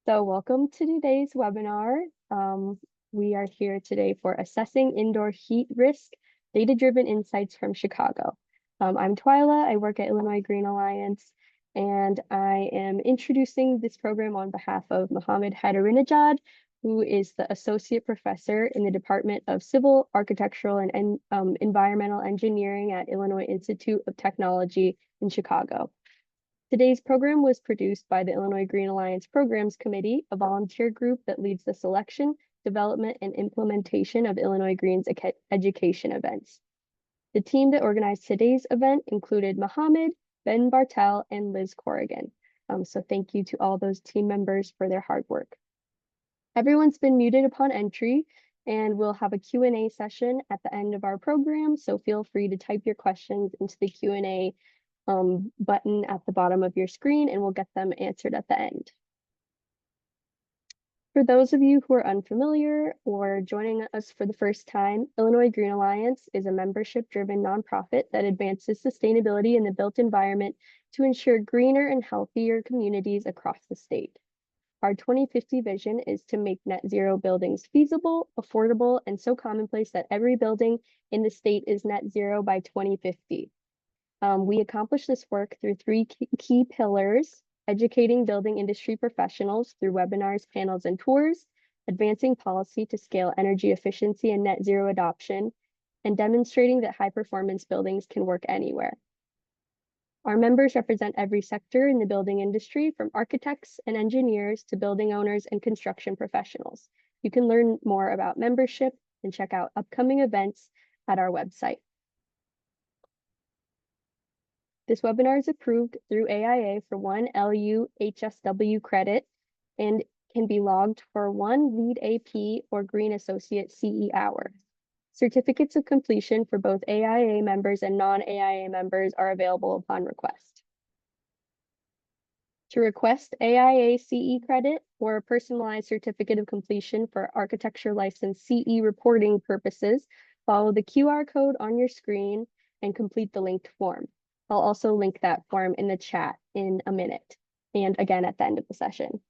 So welcome to today's webinar. We are here today for Assessing Indoor Heat Risk, Data-Driven Insights from Chicago. I'm Twyla, I work at Illinois Green Alliance, and I am introducing this program on behalf of Mohammed Haidarinejad, who is the Associate Professor in the Department of Civil, Architectural, and Environmental Engineering at Illinois Institute of Technology in Chicago. Today's program was produced by the Illinois Green Alliance Programs Committee, a volunteer group that leads the selection, development, and implementation of Illinois Green's education events. The team that organized today's event included Mohammed, Ben Bartel, and Liz Corrigan. So thank you to all those team members for their hard work. Everyone's been muted upon entry, and we'll have a Q&A session at the end of our program, so feel free to type your questions into the Q&A button at the bottom of your screen, and we'll get them answered at the end. For those of you who are unfamiliar or joining us for the first time, Illinois Green Alliance is a membership-driven nonprofit that advances sustainability in the built environment to ensure greener and healthier communities across the state. Our 2050 vision is to make net zero buildings feasible, affordable, and so commonplace that every building in the state is net zero by 2050. We accomplish this work through three key pillars: educating building industry professionals through webinars, panels, and tours, advancing policy to scale energy efficiency and net zero adoption, and demonstrating that high-performance buildings can work anywhere. Our members represent every sector in the building industry, from architects and engineers to building owners and construction professionals. You can learn more about membership and check out upcoming events at our website. This webinar is approved through AIA for 1 LU HSW credit and can be logged for 1 LEED AP or Green Associate CE hour. Certificates of completion for both AIA members and non-AIA members are available upon request. To request AIA CE credit or a personalized certificate of completion for architecture license CE reporting purposes, follow the QR code on your screen and complete the linked form. I'll also link that form in the chat in a minute, and again at the end of the session.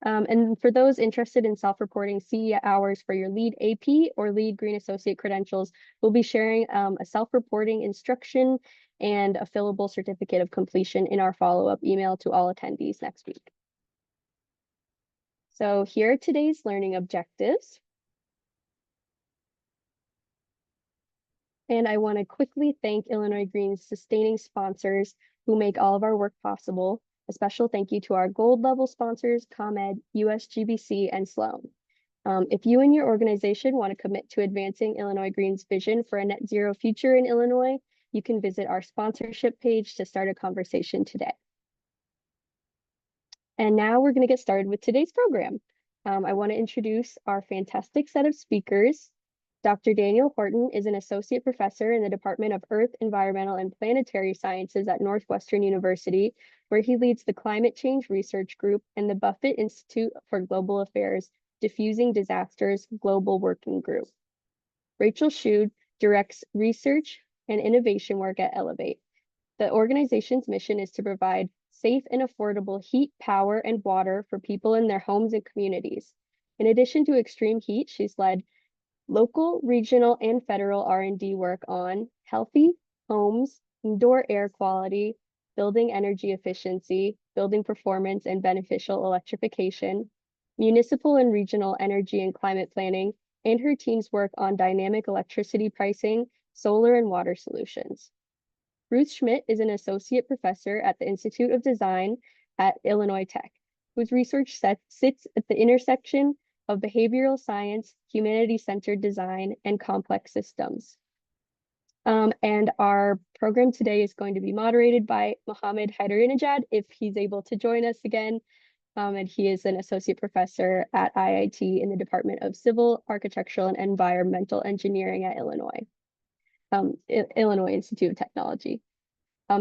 And for those interested in self-reporting CE hours for your LEED AP or LEED Green Associate credentials, we'll be sharing a self-reporting instruction and a fillable certificate of completion in our follow-up email to all attendees next week. So here are today's learning objectives. And I want to quickly thank Illinois Green's sustaining sponsors who make all of our work possible. A special thank you to our gold level sponsors, ComEd, USGBC, and Sloan. If you and your organization want to commit to advancing Illinois Green's vision for a net zero future in Illinois, you can visit our sponsorship page to start a conversation today. And now we're going to get started with today's program. I want to introduce our fantastic set of speakers. Dr. Daniel Horton is an associate professor in the Department of Earth, Environmental, and Planetary Sciences at Northwestern University, where he leads the Climate Change Research Group and the Buffett Institute for Global Affairs Defusing Disasters Global Working Group. Rachel Schude directs research and innovation work at Elevate. The organization's mission is to provide safe and affordable heat, power, and water for people in their homes and communities. In addition to extreme heat, she's led local, regional, and federal R&D work on healthy homes, indoor air quality, building energy efficiency, building performance and beneficial electrification, municipal and regional energy and climate planning, and her team's work on dynamic electricity pricing, solar, and water solutions. Ruth Schmidt is an associate professor at the Institute of Design at Illinois Tech, whose research sits at the intersection of behavioral science, humanity-centered design, and complex systems. And our program today is going to be moderated by Mohammed Haidarinejad, if he's able to join us again. And he is an associate professor at IIT in the Department of Civil, Architectural, and Environmental Engineering at Illinois Institute of Technology.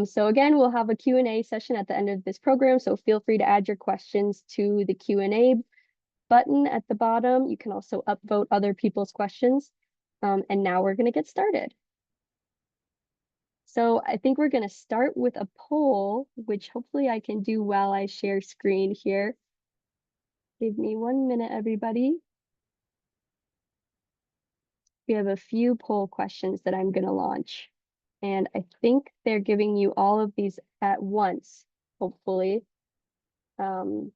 So again, we'll have a Q&A session at the end of this program, so feel free to add your questions to the Q&A button at the bottom. You can also upvote other people's questions. And now we're going to get started. So I think we're going to start with a poll, which hopefully I can do while I share screen here. Give me 1 minute, everybody. We have a few poll questions that I'm going to launch, and I think they're giving you all of these at once, hopefully. The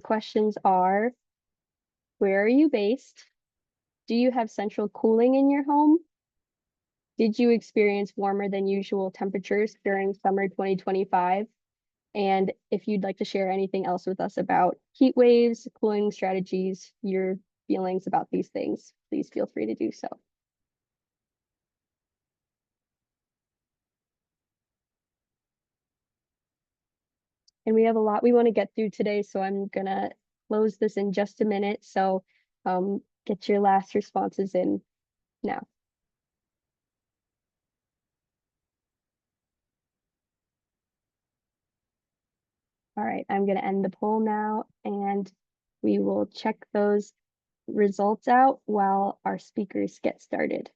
questions are, where are you based? Do you have central cooling in your home? Did you experience warmer than usual temperatures during summer 2025? And if you'd like to share anything else with us about heat waves, cooling strategies, your feelings about these things, please feel free to do so. And we have a lot we want to get through today, so I'm gonna close this in just a minute. So get your last responses in now. All right, I'm gonna end the poll now, and we will check those results out while our speakers get started.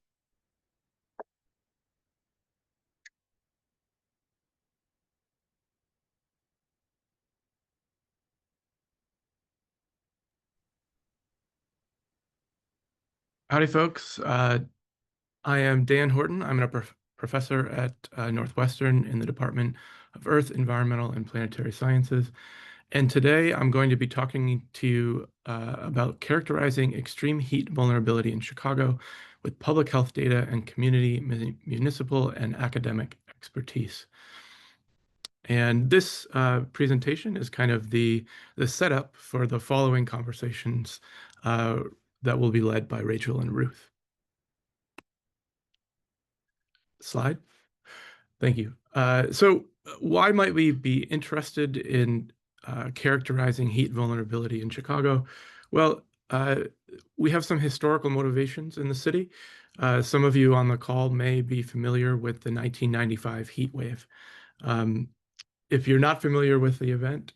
Howdy, folks. I am Dan Horton. I'm a professor at Northwestern in the Department of Earth, Environmental, and Planetary Sciences. And today I'm going to be talking to you about characterizing extreme heat vulnerability in Chicago with public health data and community, municipal, and academic expertise. And this presentation is kind of the setup for the following conversations that will be led by Rachel and Ruth. Slide. Thank you. So why might we be interested in characterizing heat vulnerability in Chicago? Well, we have some historical motivations in the city. Some of you on the call may be familiar with the 1995 heat wave. If you're not familiar with the event,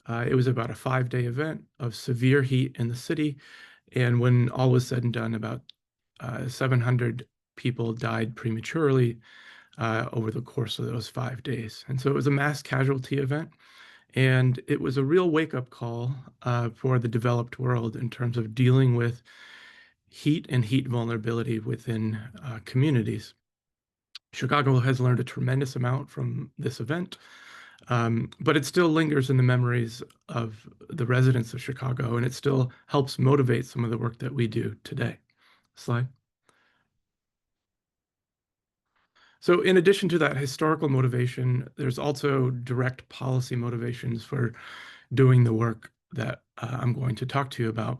it was about a 5-day event of severe heat in the city. And when all was said and done, about 700 people died prematurely over the course of those 5 days. And so it was a mass casualty event. And it was a real wake-up call for the developed world in terms of dealing with heat and heat vulnerability within communities. Chicago has learned a tremendous amount from this event, but it still lingers in the memories of the residents of Chicago, and it still helps motivate some of the work that we do today. Slide. So in addition to that historical motivation, there's also direct policy motivations for doing the work that I'm going to talk to you about.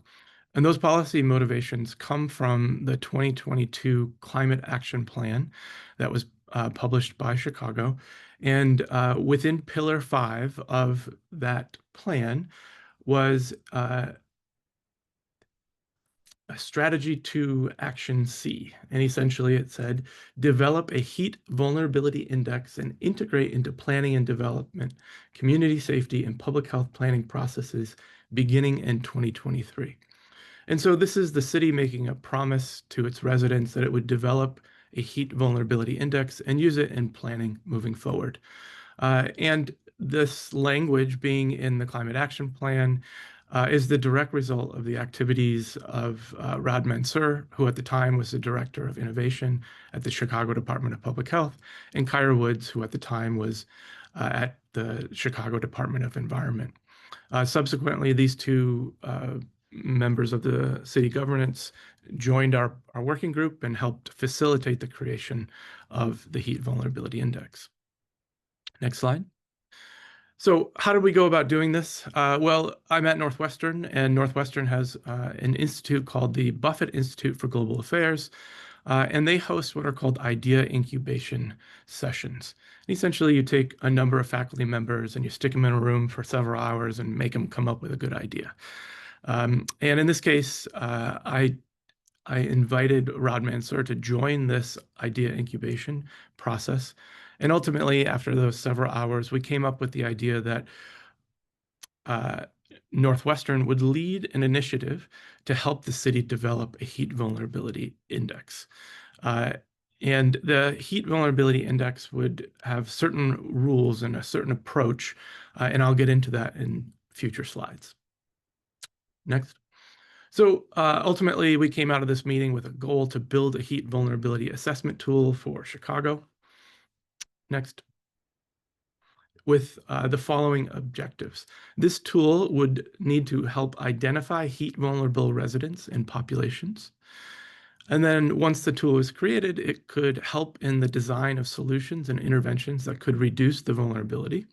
And those policy motivations come from the 2022 Climate Action Plan that was published by Chicago. And within Pillar 5 of that plan was a strategy to action C. And essentially it said, develop a heat vulnerability index and integrate into planning and development, community safety, and public health planning processes beginning in 2023. And so this is the city making a promise to its residents that it would develop a heat vulnerability index and use it in planning moving forward. And this language being in the Climate Action Plan is the direct result of the activities of Rod Mansour, who at the time was the Director of Innovation at the Chicago Department of Public Health, and Kyra Woods, who at the time was at the Chicago Department of Environment. Subsequently, these two members of the city governance joined our working group and helped facilitate the creation of the Heat Vulnerability Index. Next slide. So how did we go about doing this? Well, I'm at Northwestern, and Northwestern has an institute called the Buffett Institute for Global Affairs, and they host what are called idea incubation sessions. Essentially, you take a number of faculty members and you stick them in a room for several hours and make them come up with a good idea. And in this case, I invited Rod Mansour to join this idea incubation process. And ultimately, after those several hours, we came up with the idea that Northwestern would lead an initiative to help the city develop a heat vulnerability index. And the heat vulnerability index would have certain rules and a certain approach, and I'll get into that in future slides. Next. So ultimately, we came out of this meeting with a goal to build a heat vulnerability assessment tool for Chicago. Next. With the following objectives. This tool would need to help identify heat vulnerable residents and populations. And then once the tool is created, it could help in the design of solutions and interventions that could reduce the vulnerability.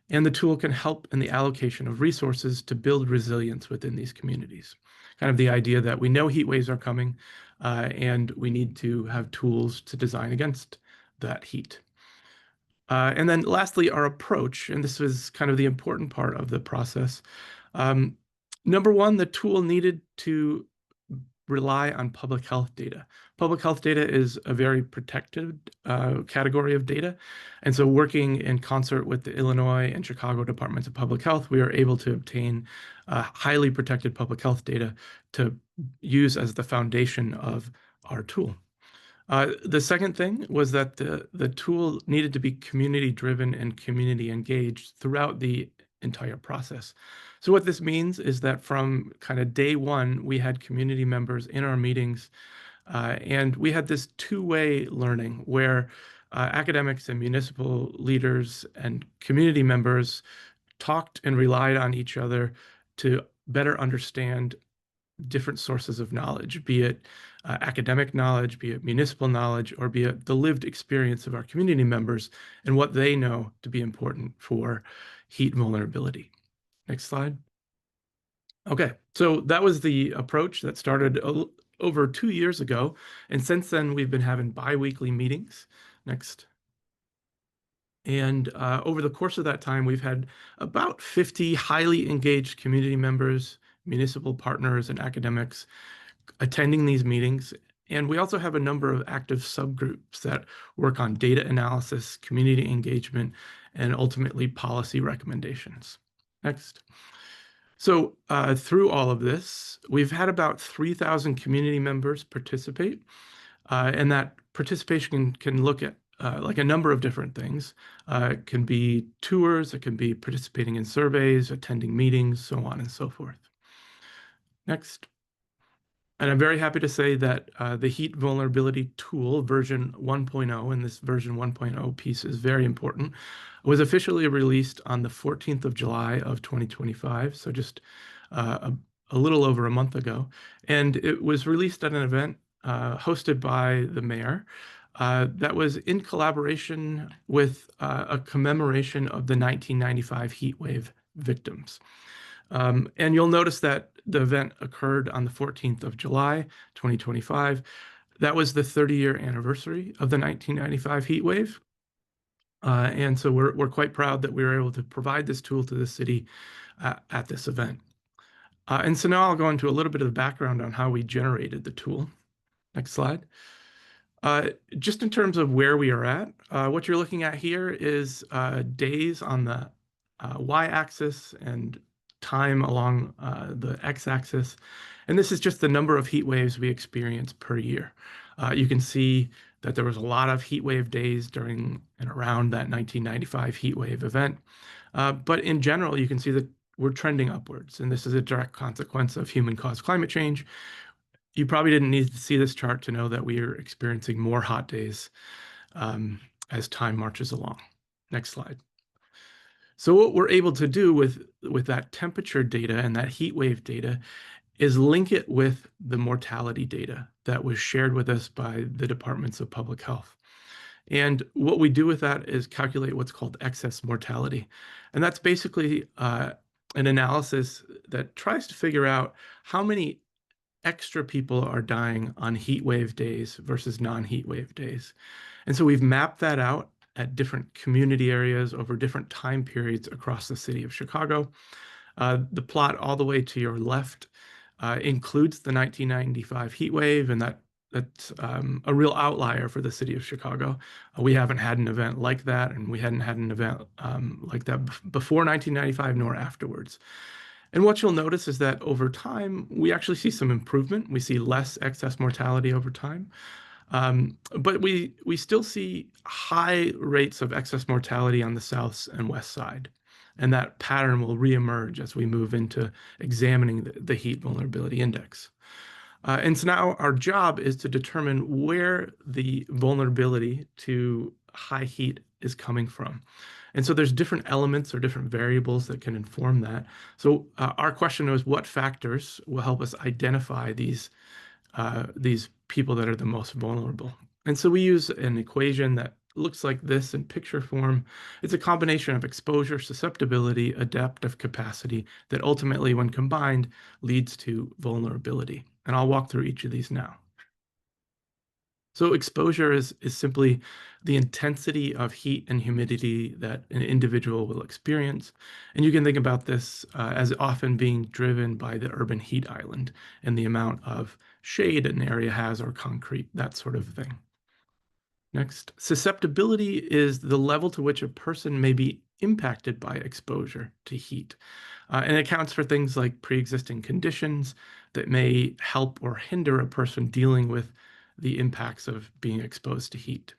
And the tool can help in the allocation of resources to build resilience within these communities. Kind of the idea that we know heat waves are coming, and we need to have tools to design against that heat. And then lastly, our approach, and this was kind of the important part of the process. Number one, the tool needed to rely on public health data. Public health data is a very protected category of data. And so working in concert with the Illinois and Chicago Departments of Public Health, we are able to obtain highly protected public health data to use as the foundation of our tool. The second thing was that the tool needed to be community driven and community engaged throughout the entire process. So what this means is that from kind of day one, we had community members in our meetings, and we had this two-way learning where academics and municipal leaders and community members talked and relied on each other to better understand different sources of knowledge, be it academic knowledge, be it municipal knowledge, or be it the lived experience of our community members and what they know to be important for heat vulnerability. Next slide. Okay, so that was the approach that started over 2 years ago. And since then, we've been having bi-weekly meetings. Next. And over the course of that time, we've had about 50 highly engaged community members, municipal partners, and academics attending these meetings. And we also have a number of active subgroups that work on data analysis, community engagement, and ultimately policy recommendations. Next. So through all of this, we've had about 3,000 community members participate. And that participation can look at like a number of different things. It can be tours, it can be participating in surveys, attending meetings, so on and so forth. Next. And I'm very happy to say that the heat vulnerability tool version 1.0, and this version 1.0 piece is very important, was officially released on the 14th of July of 2025, so just a little over a month ago. And it was released at an event hosted by the mayor that was in collaboration with a commemoration of the 1995 heat wave victims. And you'll notice that the event occurred on the 14th of July, 2025. That was the 30-year anniversary of the 1995 heat wave. And so we're quite proud that we were able to provide this tool to the city at this event. And so now I'll go into a little bit of the background on how we generated the tool. Next slide. Just in terms of where we are at, what you're looking at here is days on the y-axis and time along the x-axis. And this is just the number of heat waves we experience per year. You can see that there was a lot of heat wave days during and around that 1995 heat wave event. But in general, you can see that we're trending upwards, and this is a direct consequence of human-caused climate change. You probably didn't need to see this chart to know that we are experiencing more hot days as time marches along. Next slide. So what we're able to do with that temperature data and that heat wave data is link it with the mortality data that was shared with us by the departments of public health. And what we do with that is calculate what's called excess mortality. And that's basically an analysis that tries to figure out how many extra people are dying on heat wave days versus non-heat wave days. And so we've mapped that out at different community areas over different time periods across the city of Chicago. The plot all the way to your left includes the 1995 heat wave, and that's a real outlier for the city of Chicago. We haven't had an event like that, and we hadn't had an event like that before 1995 nor afterwards. And what you'll notice is that over time, we actually see some improvement. We see less excess mortality over time. But we still see high rates of excess mortality on the south and west side. And that pattern will reemerge as we move into examining the heat vulnerability index. And so now our job is to determine where the vulnerability to high heat is coming from. And so there's different elements or different variables that can inform that. So our question was, what factors will help us identify these people that are the most vulnerable? And so we use an equation that looks like this in picture form. It's a combination of exposure, susceptibility, adaptive capacity that ultimately, when combined, leads to vulnerability. And I'll walk through each of these now. So exposure is simply the intensity of heat and humidity that an individual will experience. And you can think about this as often being driven by the urban heat island and the amount of shade an area has or concrete, that sort of thing. Next, susceptibility is the level to which a person may be impacted by exposure to heat. And it accounts for things like pre-existing conditions that may help or hinder a person dealing with the impacts of being exposed to heat.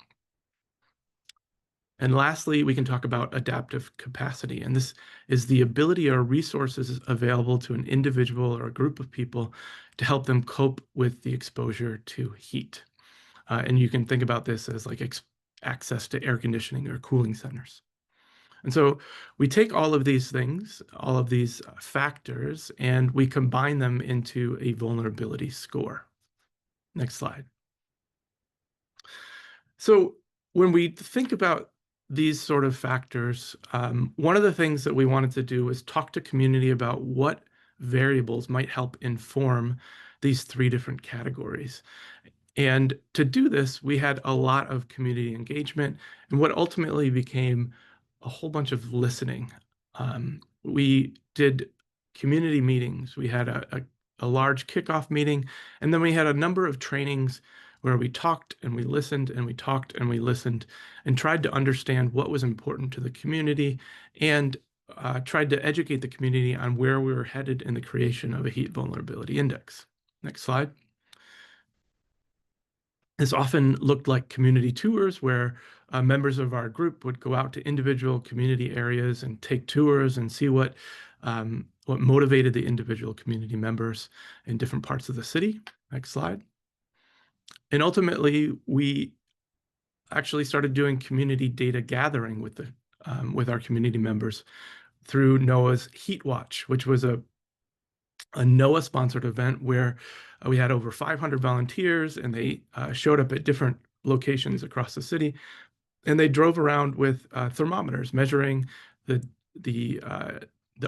And lastly, we can talk about adaptive capacity. And this is the ability or resources available to an individual or a group of people to help them cope with the exposure to heat. And you can think about this as like access to air conditioning or cooling centers. And so we take all of these things, all of these factors, and we combine them into a vulnerability score. Next slide. So when we think about these sort of factors, one of the things that we wanted to do is talk to community about what variables might help inform these three different categories. And to do this, we had a lot of community engagement and what ultimately became a whole bunch of listening. We did community meetings. We had a large kickoff meeting, and then we had a number of trainings where we talked and we listened and we talked and we listened and tried to understand what was important to the community and tried to educate the community on where we were headed in the creation of a heat vulnerability index. Next slide. This often looked like community tours where members of our group would go out to individual community areas and take tours and see what motivated the individual community members in different parts of the city. Next slide. And ultimately, we actually started doing community data gathering with our community members through NOAA's Heat Watch, which was a NOAA-sponsored event where we had over 500 volunteers, and they showed up at different locations across the city, and they drove around with thermometers measuring the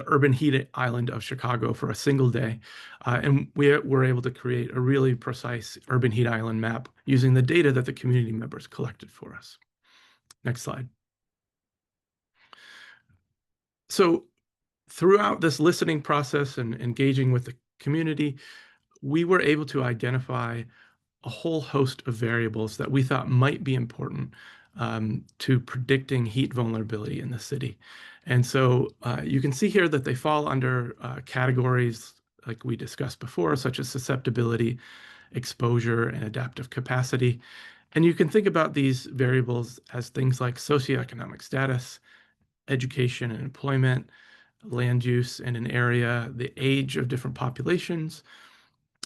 urban heat island of Chicago for a single day. And we were able to create a really precise urban heat island map using the data that the community members collected for us. Next slide. So throughout this listening process and engaging with the community, we were able to identify a whole host of variables that we thought might be important to predicting heat vulnerability in the city. And so you can see here that they fall under categories like we discussed before, such as susceptibility, exposure, and adaptive capacity. And you can think about these variables as things like socioeconomic status, education and employment, land use in an area, the age of different populations,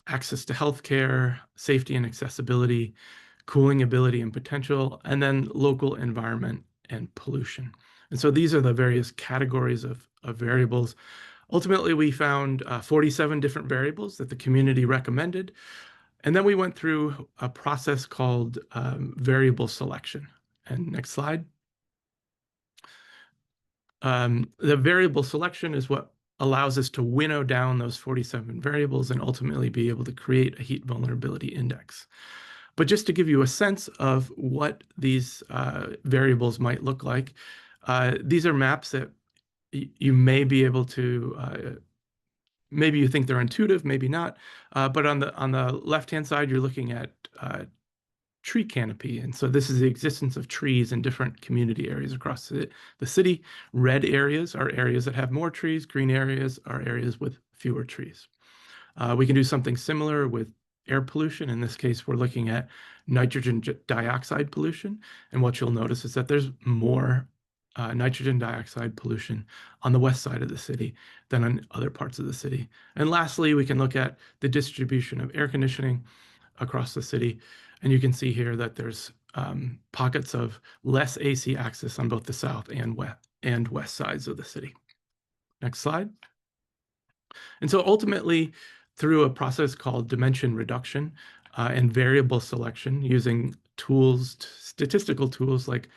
access to healthcare, safety and accessibility, cooling ability and potential, and then local environment and pollution. And so these are the various categories of variables. Ultimately, we found 47 different variables that the community recommended. And then we went through a process called variable selection. And next slide. The variable selection is what allows us to winnow down those 47 variables and ultimately be able to create a heat vulnerability index. But just to give you a sense of what these variables might look like, these are maps that you may be able to, maybe you think they're intuitive, maybe not, but on the left-hand side, you're looking at tree canopy. And so this is the existence of trees in different community areas across the city. Red areas are areas that have more trees. Green areas are areas with fewer trees. We can do something similar with air pollution. In this case, we're looking at nitrogen dioxide pollution. And what you'll notice is that there's more nitrogen dioxide pollution on the west side of the city than on other parts of the city. And lastly, we can look at the distribution of air conditioning across the city. And you can see here that there's pockets of less AC access on both the south and west sides of the city. Next slide. And so ultimately, through a process called dimension reduction and variable selection using tools, statistical tools like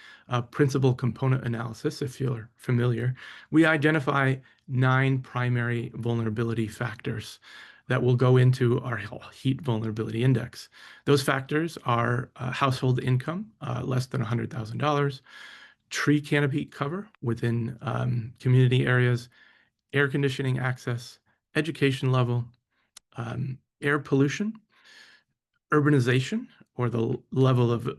principal component analysis, if you're familiar, we identify 9 primary vulnerability factors that will go into our heat vulnerability index. Those factors are household income, less than $100,000, tree canopy cover within community areas, air conditioning access, education level, air pollution, urbanization, or the level of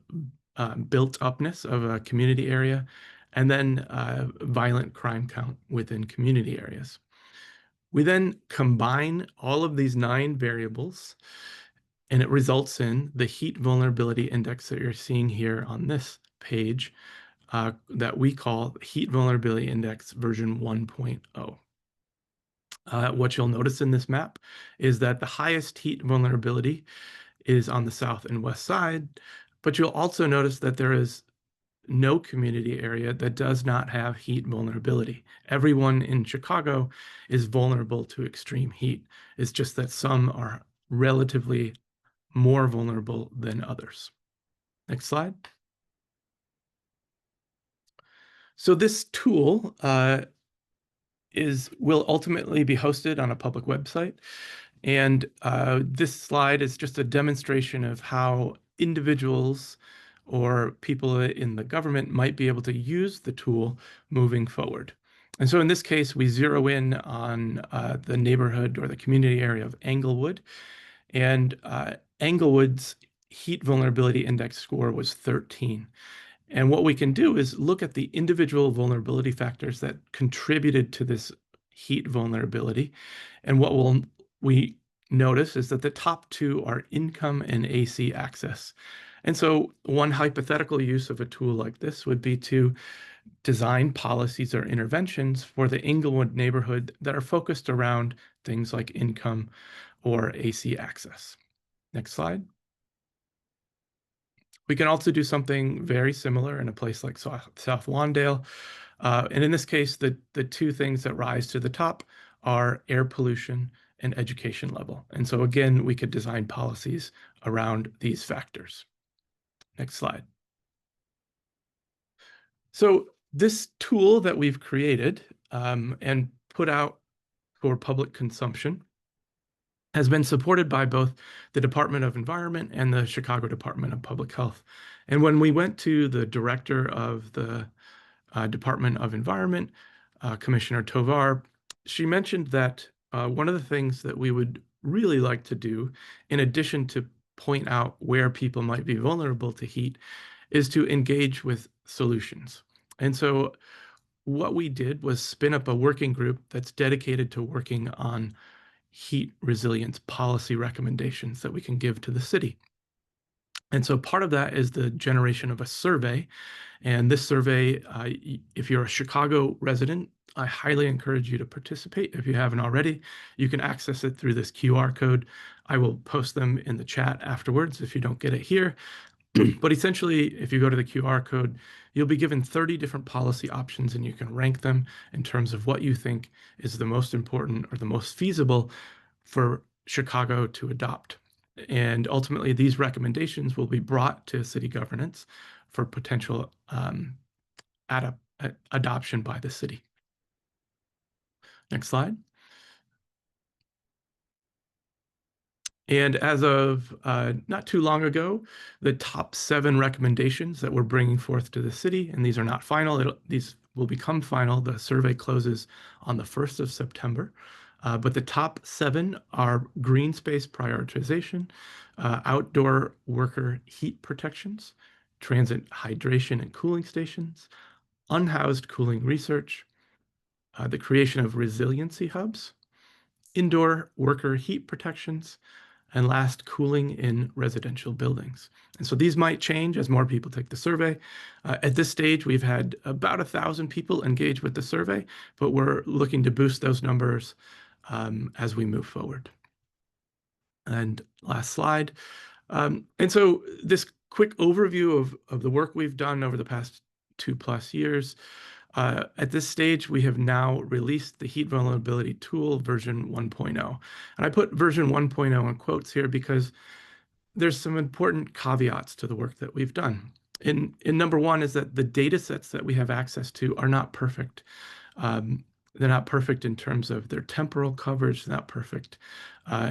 built-upness of a community area, and then violent crime count within community areas. We then combine all of these 9 variables, and it results in the heat vulnerability index that you're seeing here on this page that we call Heat Vulnerability Index version 1.0. What you'll notice in this map is that the highest heat vulnerability is on the south and west side, but you'll also notice that there is no community area that does not have heat vulnerability. Everyone in Chicago is vulnerable to extreme heat. It's just that some are relatively more vulnerable than others. Next slide. So this tool will ultimately be hosted on a public website. And this slide is just a demonstration of how individuals or people in the government might be able to use the tool moving forward. And so in this case, we zero in on the neighborhood or the community area of Englewood. And Englewood's heat vulnerability index score was 13. And what we can do is look at the individual vulnerability factors that contributed to this heat vulnerability. And what we notice is that the top 2 are income and AC access. And so one hypothetical use of a tool like this would be to design policies or interventions for the Englewood neighborhood that are focused around things like income or AC access. Next slide. We can also do something very similar in a place like South Lawndale. And in this case, the 2 things that rise to the top are air pollution and education level. And so again, we could design policies around these factors. Next slide. So this tool that we've created and put out for public consumption has been supported by both the Department of Environment and the Chicago Department of Public Health. And when we went to the director of the Department of Environment, Commissioner Tovar, she mentioned that one of the things that we would really like to do, in addition to point out where people might be vulnerable to heat, is to engage with solutions. And so what we did was spin up a working group that's dedicated to working on heat resilience policy recommendations that we can give to the city. And so part of that is the generation of a survey. And this survey, if you're a Chicago resident, I highly encourage you to participate. If you haven't already, you can access it through this QR code. I will post them in the chat afterwards if you don't get it here. But essentially, if you go to the QR code, you'll be given 30 different policy options, and you can rank them in terms of what you think is the most important or the most feasible for Chicago to adopt. And ultimately, these recommendations will be brought to city governance for potential adoption by the city. Next slide. And as of not too long ago, the top 7 recommendations that we're bringing forth to the city, and these are not final, these will become final. The survey closes on the 1st of September. But the top 7 are green space prioritization, outdoor worker heat protections, transit hydration and cooling stations, unhoused cooling research, the creation of resiliency hubs, indoor worker heat protections, and last, cooling in residential buildings. And so these might change as more people take the survey. At this stage, we've had about 1,000 people engage with the survey, but we're looking to boost those numbers as we move forward. And last slide. And so this quick overview of the work we've done over the past 2+ years. At this stage, we have now released the Heat Vulnerability Tool version 1.0. And I put version 1.0 in quotes here because there's some important caveats to the work that we've done. In number one is that the data sets that we have access to are not perfect. They're not perfect in terms of their temporal coverage, they're not perfect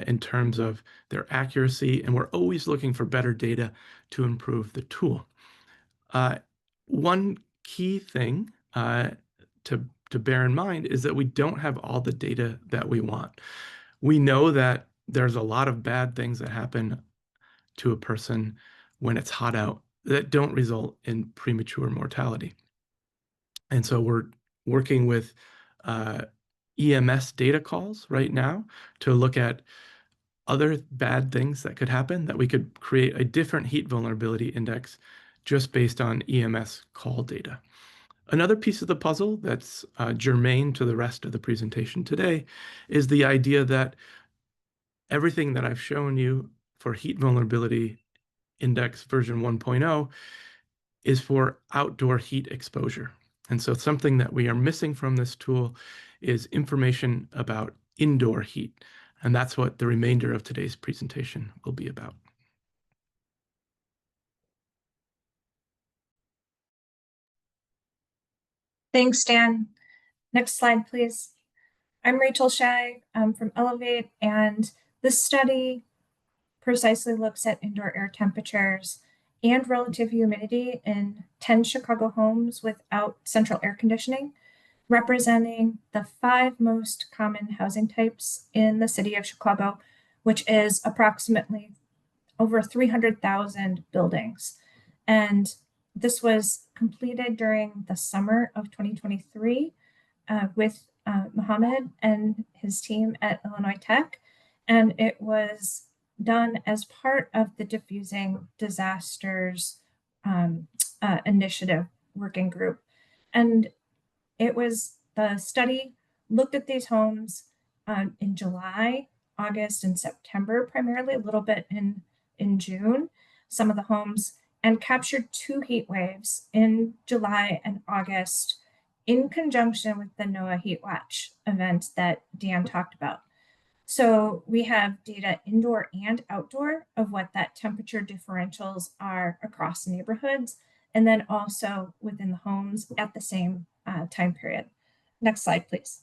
in terms of their accuracy, and we're always looking for better data to improve the tool. One key thing to bear in mind is that we don't have all the data that we want. We know that there's a lot of bad things that happen to a person when it's hot out that don't result in premature mortality. And so we're working with EMS data calls right now to look at other bad things that could happen, that we could create a different heat vulnerability index just based on EMS call data. Another piece of the puzzle that's germane to the rest of the presentation today is the idea that everything that I've shown you for heat vulnerability index version 1.0 is for outdoor heat exposure. And so something that we are missing from this tool is information about indoor heat. And that's what the remainder of today's presentation will be about. Thanks, Dan. Next slide, please. I'm Rachel Shag from Elevate, and this study precisely looks at indoor air temperatures and relative humidity in 10 Chicago homes without central air conditioning, representing the 5 most common housing types in the city of Chicago, which is approximately over 300,000 buildings. And this was completed during the summer of 2023 with Mohammed and his team at Illinois Tech. And it was done as part of the Defusing Disasters Initiative Working Group. And the study looked at these homes in July, August, and September, primarily a little bit in June, some of the homes, and captured 2 heat waves in July and August in conjunction with the NOAA Heat Watch event that Dan talked about. So we have data indoor and outdoor of what that temperature differentials are across neighborhoods, and then also within the homes at the same time period. Next slide, please.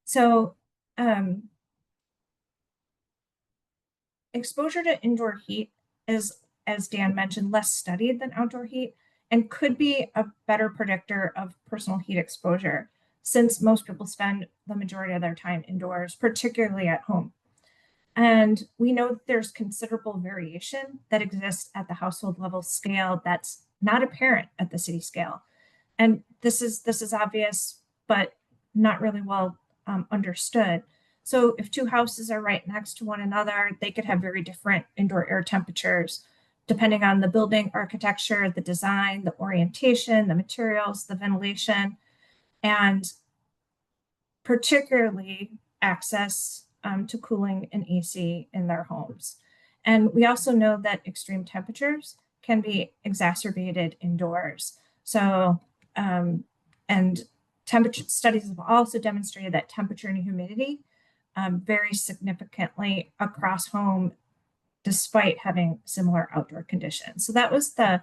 So exposure to indoor heat is, as Dan mentioned, less studied than outdoor heat and could be a better predictor of personal heat exposure, since most people spend the majority of their time indoors, particularly at home. And we know that there's considerable variation that exists at the household level scale that's not apparent at the city scale. And this is obvious, but not really well understood. So if 2 houses are right next to one another, they could have very different indoor air temperatures, depending on the building architecture, the design, the orientation, the materials, the ventilation, and particularly access to cooling and AC in their homes. And we also know that extreme temperatures can be exacerbated indoors. So, and temperature studies have also demonstrated that temperature and humidity vary significantly across home, despite having similar outdoor conditions. So that was the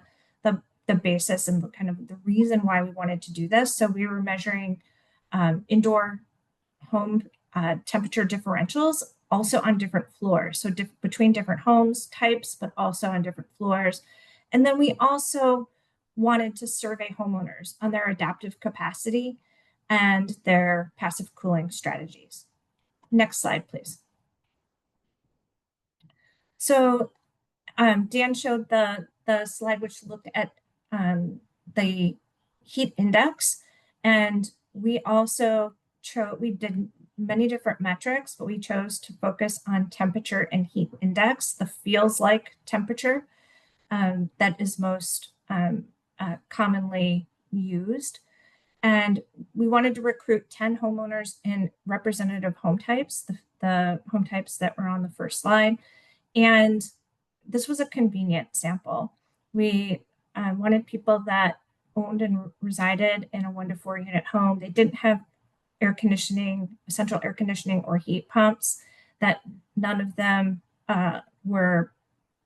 basis and kind of the reason why we wanted to do this. So we were measuring indoor home temperature differentials also on different floors. So between different homes types, but also on different floors. And then we also wanted to survey homeowners on their adaptive capacity and their passive cooling strategies. Next slide, please. So Dan showed the slide which looked at the heat index, and we also did many different metrics, but we chose to focus on temperature and heat index, the feels like temperature that is most commonly used. And we wanted to recruit 10 homeowners in representative home types, the home types that were on the first slide. And this was a convenient sample. We wanted people that owned and resided in a 1 to 4 unit home. They didn't have air conditioning, central air conditioning or heat pumps, that none of them were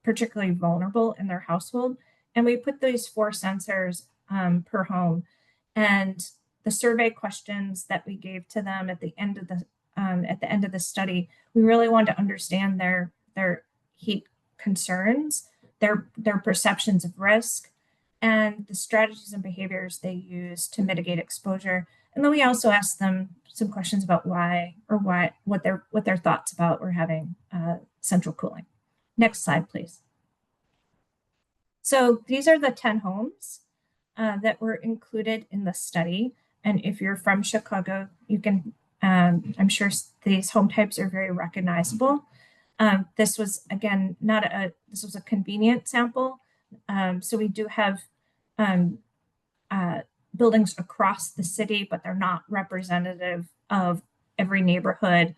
particularly vulnerable in their household. And we put these 4 sensors per home. And the survey questions that we gave to them at the end of the study, we really wanted to understand their heat concerns, their perceptions of risk, and the strategies and behaviors they use to mitigate exposure. And then we also asked them some questions about what their thoughts about were having central cooling. Next slide, please. So these are the 10 homes that were included in the study. And if you're from Chicago, you can, I'm sure these home types are very recognizable. This was, again, this was a convenient sample. So we do have buildings across the city, but they're not representative of every neighborhood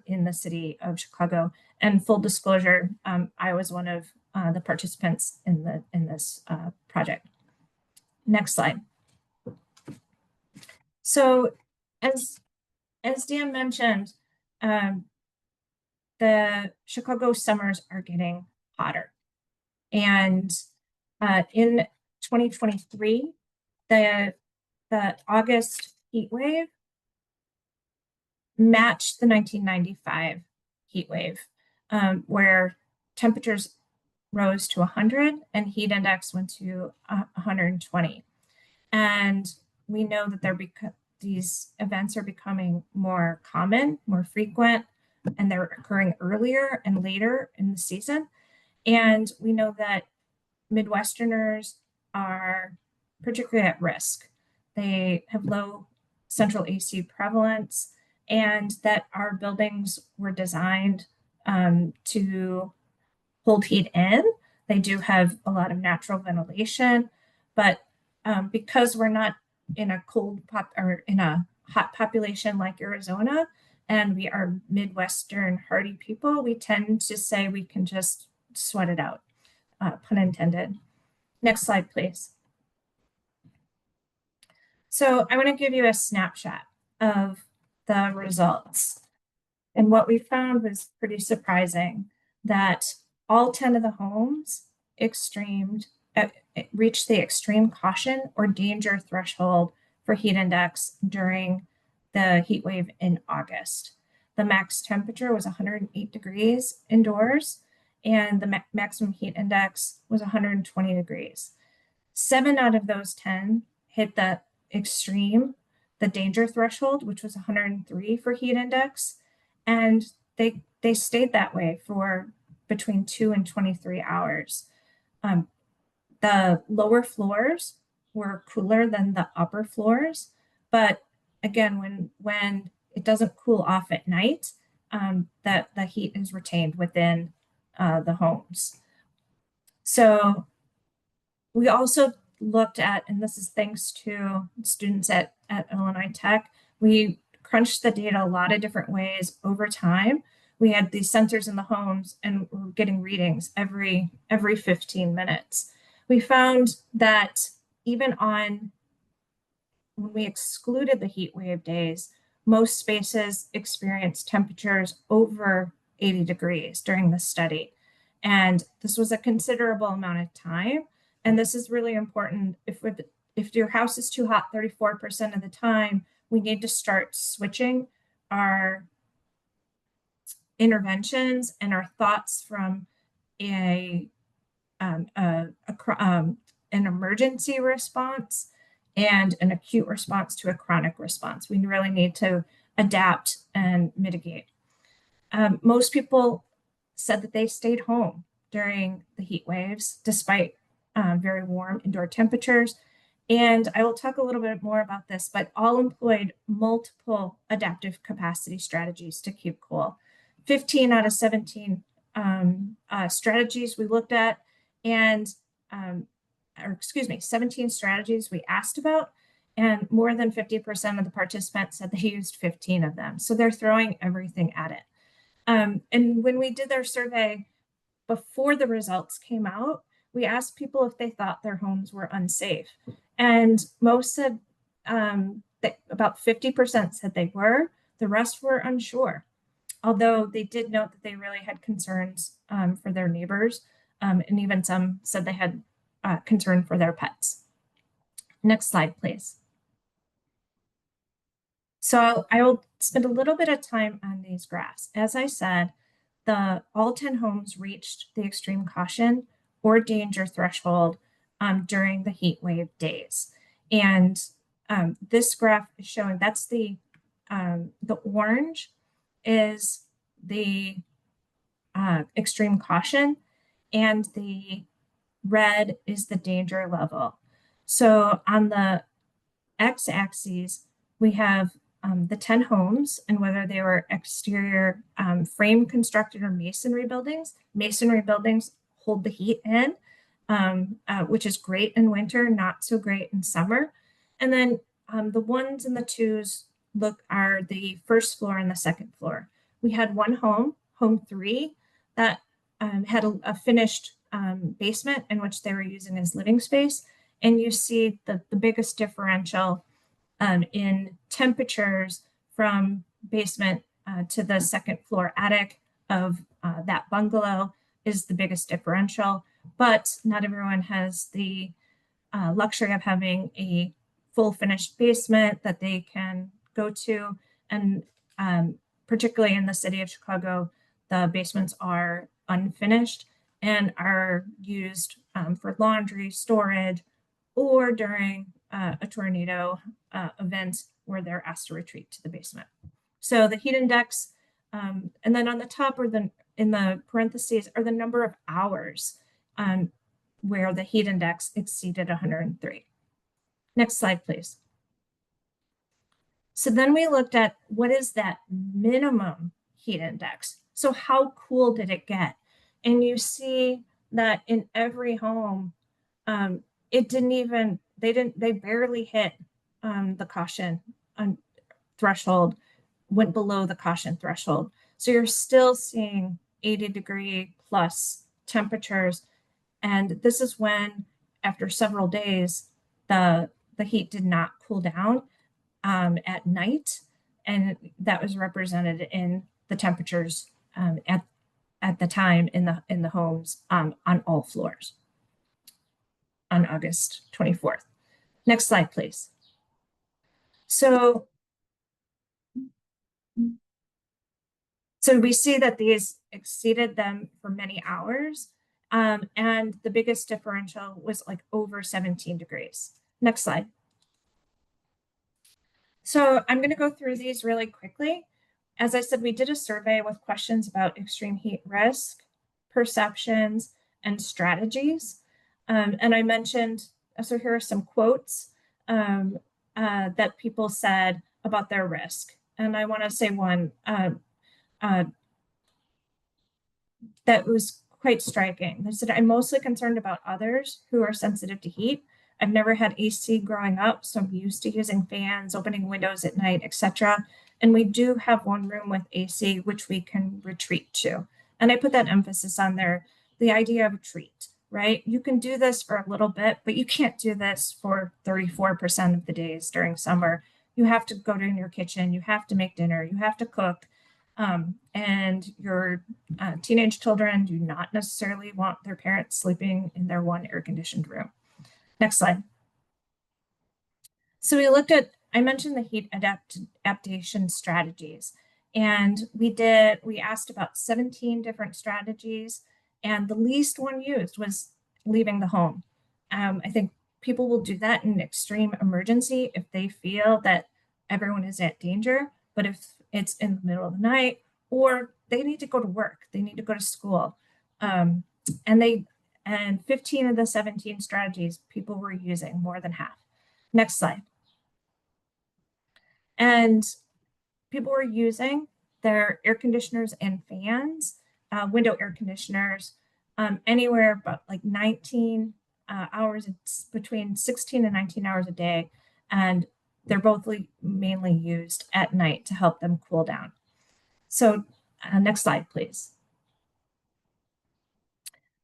in the city of Chicago. And full disclosure, I was one of the participants in this project. Next slide. So as Dan mentioned, the Chicago summers are getting hotter. And in 2023, the August heat wave matched the 1995 heat wave, where temperatures rose to 100 and heat index went to 120. And we know that these events are becoming more common, more frequent, and they're occurring earlier and later in the season. And we know that Midwesterners are particularly at risk. They have low central AC prevalence, and that our buildings were designed to hold heat in. They do have a lot of natural ventilation, but because we're not in a in a hot population like Arizona, and we are Midwestern hardy people, we tend to say we can just sweat it out, pun intended. Next slide, please. So I want to give you a snapshot of the results. And what we found was pretty surprising, that all 10 of the homes reached the extreme caution or danger threshold for heat index during the heat wave in August. The max temperature was 108 degrees indoors, and the maximum heat index was 120 degrees. 7 out of those 10 hit the extreme, the danger threshold, which was 103 for heat index, and they stayed that way for between 2 and 23 hours. The lower floors were cooler than the upper floors, but again, when it doesn't cool off at night, that the heat is retained within the homes. So we also looked at, and this is thanks to students at Illinois Tech, we crunched the data a lot of different ways over time. We had these sensors in the homes and we're getting readings every 15 minutes. We found that even when we excluded the heat wave days, most spaces experienced temperatures over 80 degrees during the study. And this was a considerable amount of time. And this is really important. If your house is too hot 34% of the time, we need to start switching our interventions and our thoughts from an emergency response and an acute response to a chronic response. We really need to adapt and mitigate. Most people said that they stayed home during the heat waves, despite very warm indoor temperatures. And I will talk a little bit more about this, but all employed multiple adaptive capacity strategies to keep cool. 15 out of 17 strategies we looked at, and, or excuse me, 17 strategies we asked about, and more than 50% of the participants said they used 15 of them. So they're throwing everything at it. And when we did our survey before the results came out, we asked people if they thought their homes were unsafe. And most said that about 50% said they were. The rest were unsure, although they did note that they really had concerns for their neighbors. And even some said they had concern for their pets. Next slide, please. So I will spend a little bit of time on these graphs. As I said, all 10 homes reached the extreme caution or danger threshold during the heat wave days. And this graph is showing that's the orange is the extreme caution, and the red is the danger level. So on the x-axis, we have the 10 homes and whether they were exterior frame constructed or masonry buildings. Masonry buildings hold the heat in, which is great in winter, not so great in summer. And then the ones and the twos are the first floor and the second floor. We had one home, home 3, that had a finished basement in which they were using as living space. And you see the biggest differential in temperatures from basement to the second floor attic of that bungalow is the biggest differential. But not everyone has the luxury of having a full finished basement that they can go to. And particularly in the city of Chicago, the basements are unfinished and are used for laundry, storage, or during a tornado event where they're asked to retreat to the basement. So the heat index, and then on the top or in the parentheses are the number of hours where the heat index exceeded 103. Next slide, please. So then we looked at what is that minimum heat index? So how cool did it get? And you see that in every home, they barely hit the caution threshold, went below the caution threshold. So you're still seeing 80-degree plus temperatures. And this is when, after several days, the heat did not cool down at night. And that was represented in the temperatures at the time in the homes on all floors on August 24th. Next slide, please. So we see that these exceeded them for many hours. And the biggest differential was like over 17 degrees. Next slide. So I'm going to go through these really quickly. As I said, we did a survey with questions about extreme heat risk, perceptions, and strategies. And I mentioned, so here are some quotes that people said about their risk. And I want to say one that was quite striking. They said, I'm mostly concerned about others who are sensitive to heat. I've never had AC growing up, so I'm used to using fans, opening windows at night, etc. And we do have one room with AC, which we can retreat to. And I put that emphasis on there, the idea of retreat, right? You can do this for a little bit, but you can't do this for 34% of the days during summer. You have to go to your kitchen, you have to make dinner, you have to cook. And your teenage children do not necessarily want their parents sleeping in their one air-conditioned room. Next slide. So we looked at, I mentioned the heat adaptation strategies, and we asked about 17 different strategies, and the least one used was leaving the home. I think people will do that in extreme emergency if they feel that everyone is at danger, but if it's in the middle of the night or they need to go to work, they need to go to school, and 15 of the 17 strategies people were using, more than half. Next slide. And people were using their air conditioners and fans, window air conditioners, anywhere but like 19 hours, it's between 16 and 19 hours a day. And they're both mainly used at night to help them cool down. So next slide, please.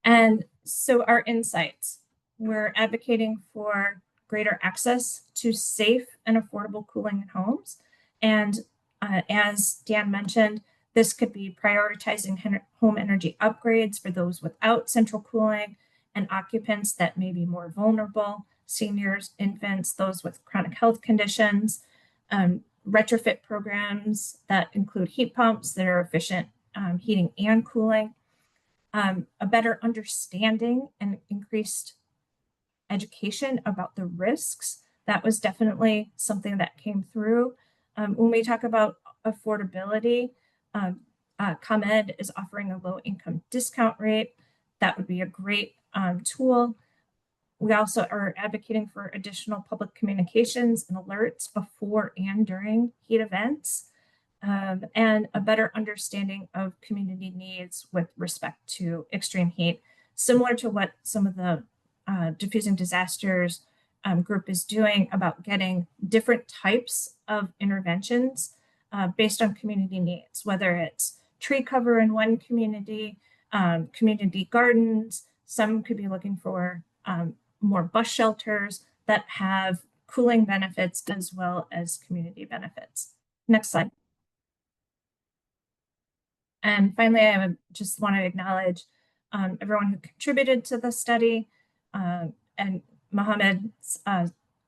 And so our insights, we're advocating for greater access to safe and affordable cooling in homes. And as Dan mentioned, this could be prioritizing home energy upgrades for those without central cooling and occupants that may be more vulnerable, seniors, infants, those with chronic health conditions, retrofit programs that include heat pumps that are efficient heating and cooling, a better understanding and increased education about the risks. That was definitely something that came through. When we talk about affordability, ComEd is offering a low income discount rate. That would be a great tool. We also are advocating for additional public communications and alerts before and during heat events, and a better understanding of community needs with respect to extreme heat, similar to what some of the Diffusing Disasters group is doing about getting different types of interventions based on community needs, whether it's tree cover in one community, community gardens. Some could be looking for more bus shelters that have cooling benefits as well as community benefits. Next slide. And finally, I would just want to acknowledge everyone who contributed to the study. And Mohammed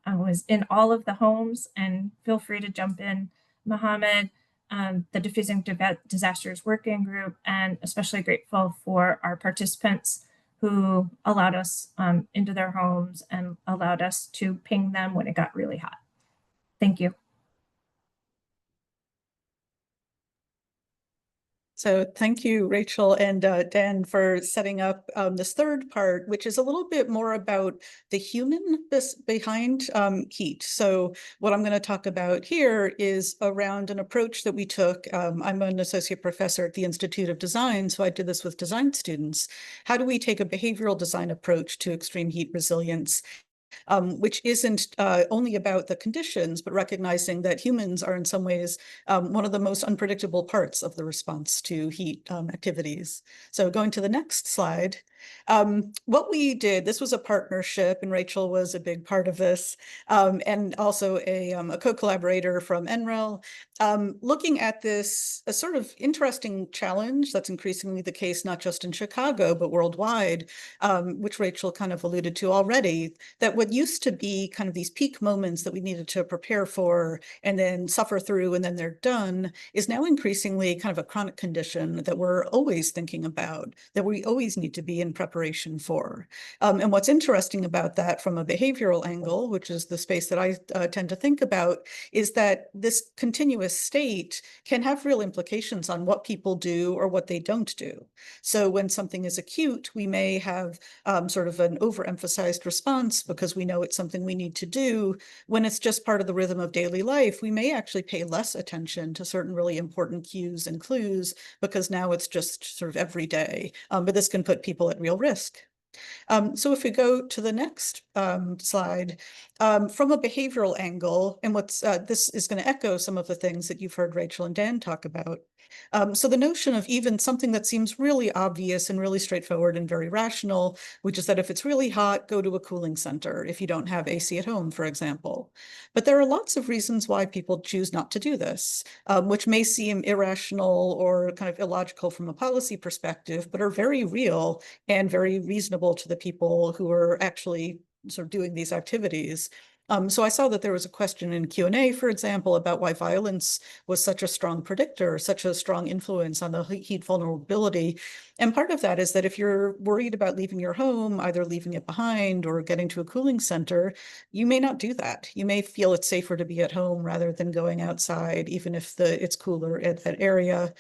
was in all of the homes, and feel free to jump in, Mohammed, the Defusing Disasters Working Group, and especially grateful for our participants who allowed us into their homes and allowed us to ping them when it got really hot. Thank you. So thank you, Rachel and Dan, for setting up this third part, which is a little bit more about the human behind heat. So what I'm going to talk about here is around an approach that we took. I'm an associate professor at the Institute of Design, so I did this with design students. How do we take a behavioral design approach to extreme heat resilience? Which isn't only about the conditions, but recognizing that humans are in some ways one of the most unpredictable parts of the response to heat activities. So going to the next slide. What we did, this was a partnership, and Rachel was a big part of this, and also a co-collaborator from NREL, looking at this, a sort of interesting challenge that's increasingly the case, not just in Chicago, but worldwide, which Rachel kind of alluded to already, that what used to be kind of these peak moments that we needed to prepare for and then suffer through and then they're done is now increasingly kind of a chronic condition that we're always thinking about, that we always need to be in preparation for. And what's interesting about that from a behavioral angle, which is the space that I tend to think about, is that this continuous state can have real implications on what people do or what they don't do. So when something is acute, we may have sort of an overemphasized response because we know it's something we need to do. When it's just part of the rhythm of daily life, we may actually pay less attention to certain really important cues and clues because now it's just sort of every day. But this can put people at real risk. So if we go to the next slide, from a behavioral angle, and what's this is going to echo some of the things that you've heard Rachel and Dan talk about. So the notion of even something that seems really obvious and really straightforward and very rational, which is that if it's really hot, go to a cooling center if you don't have AC at home, for example. But there are lots of reasons why people choose not to do this, which may seem irrational or kind of illogical from a policy perspective, but are very real and very reasonable to the people who are actually sort of doing these activities. So I saw that there was a question in Q&A, for example, about why violence was such a strong predictor, such a strong influence on the heat vulnerability. And part of that is that if you're worried about leaving your home, either leaving it behind or getting to a cooling center, you may not do that. You may feel it's safer to be at home rather than going outside, even if it's cooler at that area.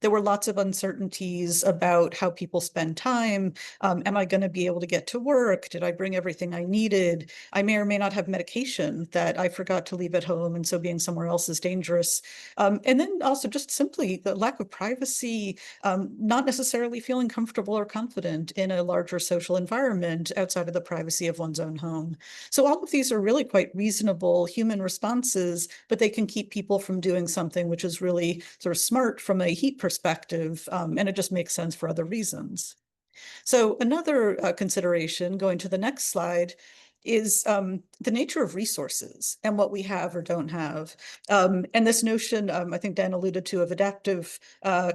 there were lots of uncertainties about how people spend time. Am I going to be able to get to work? Did I bring everything I needed? I may or may not have medication that I forgot to leave at home, and so being somewhere else is dangerous. And then also just simply the lack of privacy, not necessarily feeling comfortable or confident in a larger social environment outside of the privacy of one's own home. So all of these are really quite reasonable human responses, but they can keep people from doing something which is really sort of smart from a heat perspective, and it just makes sense for other reasons. So another consideration, going to the next slide, is the nature of resources and what we have or don't have. And this notion, I think Dan alluded to, of adaptive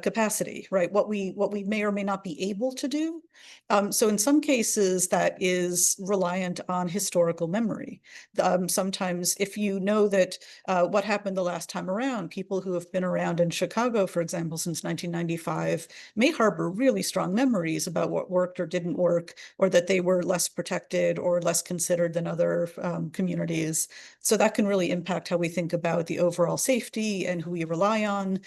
capacity, right? What we may or may not be able to do. So in some cases, that is reliant on historical memory. Sometimes if you know that what happened the last time around, people who have been around in Chicago, for example, since 1995, may harbor really strong memories about what worked or didn't work, or that they were less protected or less considered than other communities. So that can really impact how we think about the overall safety and who we rely on.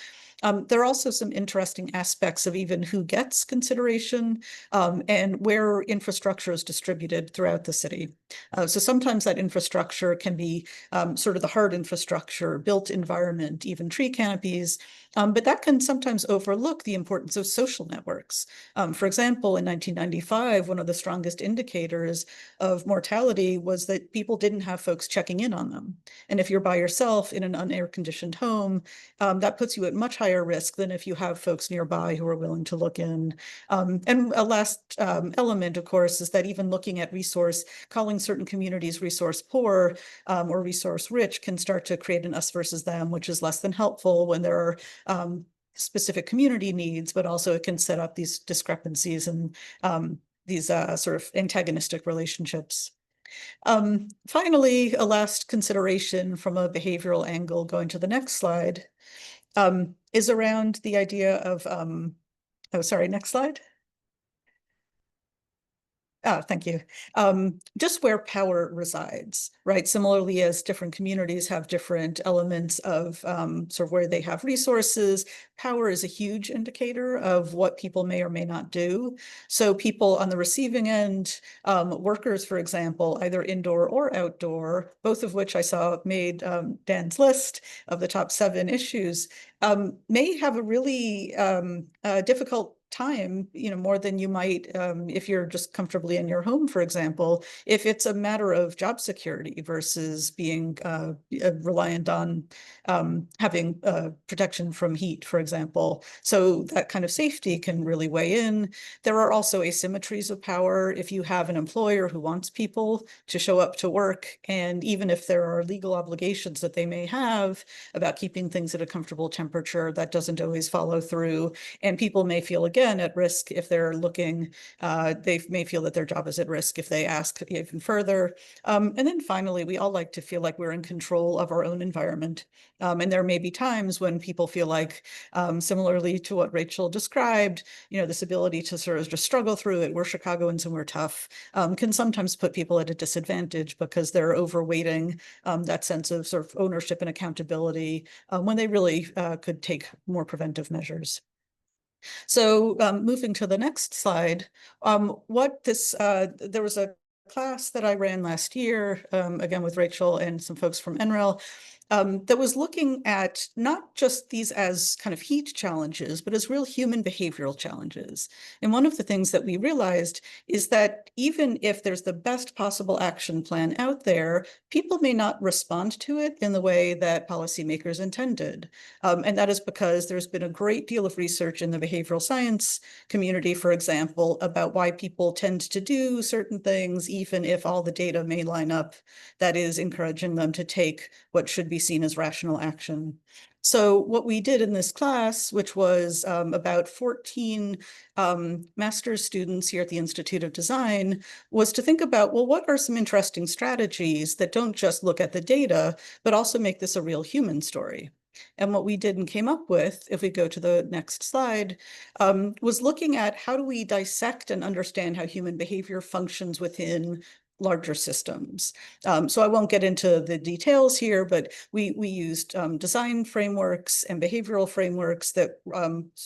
There are also some interesting aspects of even who gets consideration and where infrastructure is distributed throughout the city. So sometimes that infrastructure can be sort of the hard infrastructure, built environment, even tree canopies, but that can sometimes overlook the importance of social networks. For example, in 1995, one of the strongest indicators of mortality was that people didn't have folks checking in on them. And if you're by yourself in an unair-conditioned home, that puts you at much higher risk than if you have folks nearby who are willing to look in. And a last element, of course, is that even looking at calling certain communities resource poor or resource rich can start to create an us versus them, which is less than helpful when there are specific community needs, but also it can set up these discrepancies and these sort of antagonistic relationships. Finally, a last consideration from a behavioral angle, going to the next slide, is around the idea of, oh, sorry, next slide. Oh, thank you. Just where power resides, right? Similarly, as different communities have different elements of sort of where they have resources, power is a huge indicator of what people may or may not do. So people on the receiving end, workers, for example, either indoor or outdoor, both of which I saw made Dan's list of the top 7 issues, may have a really difficult time, more than you might if you're just comfortably in your home, for example, if it's a matter of job security versus being reliant on having protection from heat, for example. So that kind of safety can really weigh in. There are also asymmetries of power. If you have an employer who wants people to show up to work, and even if there are legal obligations that they may have about keeping things at a comfortable temperature, that doesn't always follow through. And people may feel, again, at risk if they're looking, they may feel that their job is at risk if they ask even further. And then finally, we all like to feel like we're in control of our own environment. And there may be times when people feel like, similarly to what Rachel described, this ability to sort of just struggle through it, we're Chicagoans and we're tough, can sometimes put people at a disadvantage because they're overweighting that sense of sort of ownership and accountability when they really could take more preventive measures. So moving to the next slide, there was a class that I ran last year, again with Rachel and some folks from NREL, that was looking at not just these as kind of heat challenges, but as real human behavioral challenges. And one of the things that we realized is that even if there's the best possible action plan out there, people may not respond to it in the way that policymakers intended. And that is because there's been a great deal of research in the behavioral science community, for example, about why people tend to do certain things, even if all the data may line up, that is encouraging them to take what should be seen as rational action. So what we did in this class, which was about 14 master's students here at the Institute of Design, was to think about, well, what are some interesting strategies that don't just look at the data, but also make this a real human story? And what we did and came up with, if we go to the next slide, was looking at how do we dissect and understand how human behavior functions within larger systems. So I won't get into the details here, but we used design frameworks and behavioral frameworks that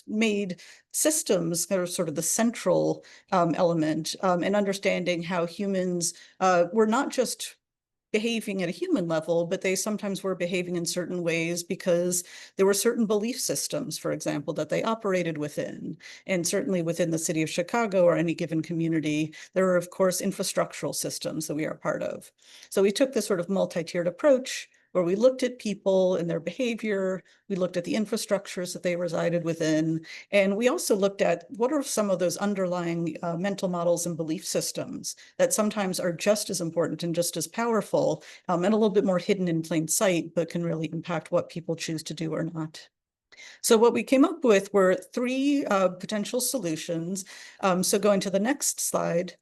made systems that are sort of the central element in understanding how humans were not just behaving at a human level, but they sometimes were behaving in certain ways because there were certain belief systems, for example, that they operated within. And certainly within the city of Chicago or any given community, there are, of course, infrastructural systems that we are part of. So we took this sort of multi-tiered approach where we looked at people and their behavior, we looked at the infrastructures that they resided within, and we also looked at what are some of those underlying mental models and belief systems that sometimes are just as important and just as powerful and a little bit more hidden in plain sight, but can really impact what people choose to do or not. So what we came up with were 3 potential solutions. So going to the next slide.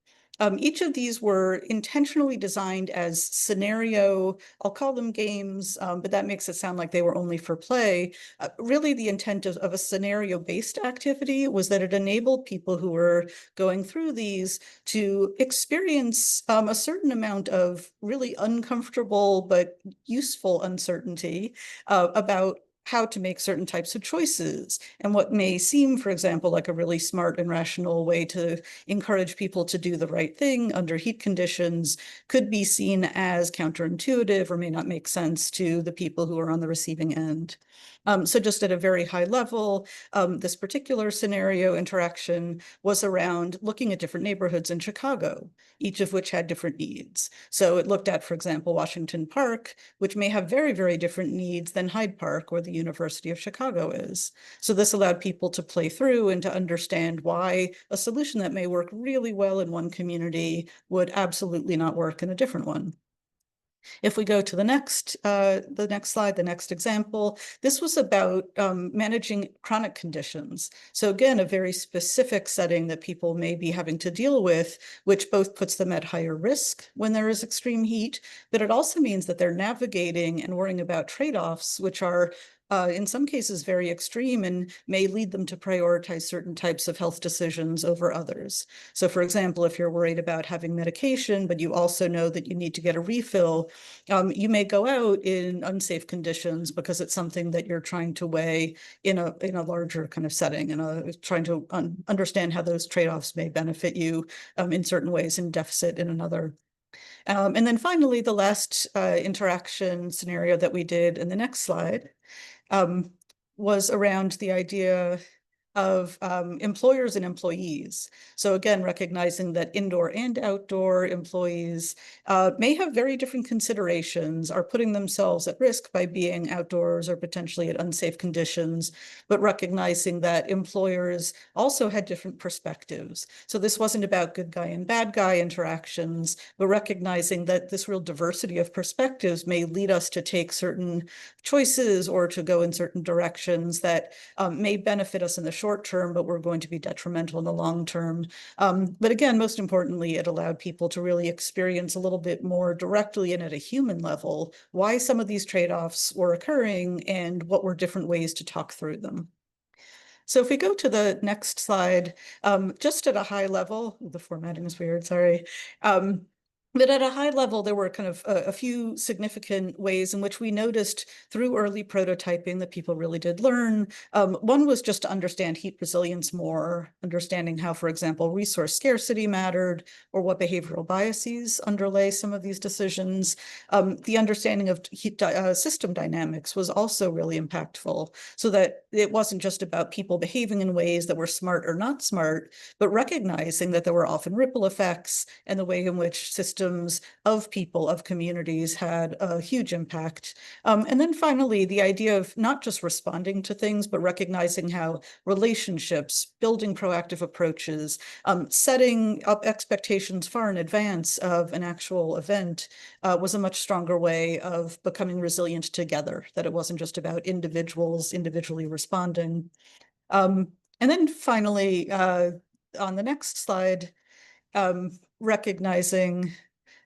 Each of these were intentionally designed as scenario, I'll call them games, but that makes it sound like they were only for play. Really, the intent of a scenario-based activity was that it enabled people who were going through these to experience a certain amount of really uncomfortable but useful uncertainty about how to make certain types of choices. And what may seem, for example, like a really smart and rational way to encourage people to do the right thing under heat conditions could be seen as counterintuitive or may not make sense to the people who are on the receiving end. So just at a very high level, this particular scenario interaction was around looking at different neighborhoods in Chicago, each of which had different needs. So it looked at, for example, Washington Park, which may have very, very different needs than Hyde Park or the University of Chicago is. So this allowed people to play through and to understand why a solution that may work really well in one community would absolutely not work in a different one. If we go to the next slide, the next example, this was about managing chronic conditions. So again, a very specific setting that people may be having to deal with, which both puts them at higher risk when there is extreme heat, but it also means that they're navigating and worrying about trade-offs, which are in some cases very extreme and may lead them to prioritize certain types of health decisions over others. So for example, if you're worried about having medication, but you also know that you need to get a refill, you may go out in unsafe conditions because it's something that you're trying to weigh in a larger kind of setting and trying to understand how those trade-offs may benefit you in certain ways and deficit in another. And then finally, the last interaction scenario that we did in the next slide was around the idea of employers and employees. So again, recognizing that indoor and outdoor employees may have very different considerations, are putting themselves at risk by being outdoors or potentially at unsafe conditions, but recognizing that employers also had different perspectives. So this wasn't about good guy and bad guy interactions, but recognizing that this real diversity of perspectives may lead us to take certain choices or to go in certain directions that may benefit us in the short term, but we're going to be detrimental in the long term. But again, most importantly, it allowed people to really experience a little bit more directly and at a human level why some of these trade-offs were occurring and what were different ways to talk through them. So if we go to the next slide, just at a high level, the formatting is weird, sorry. But at a high level, there were kind of a few significant ways in which we noticed through early prototyping that people really did learn. One was just to understand heat resilience more, understanding how, for example, resource scarcity mattered, or what behavioral biases underlay some of these decisions. The understanding of heat system dynamics was also really impactful, so that it wasn't just about people behaving in ways that were smart or not smart, but recognizing that there were often ripple effects and the way in which systems of people, of communities had a huge impact. And then finally, the idea of not just responding to things, but recognizing how relationships, building proactive approaches, setting up expectations far in advance of an actual event was a much stronger way of becoming resilient together, that it wasn't just about individuals individually responding. And then finally, on the next slide, recognizing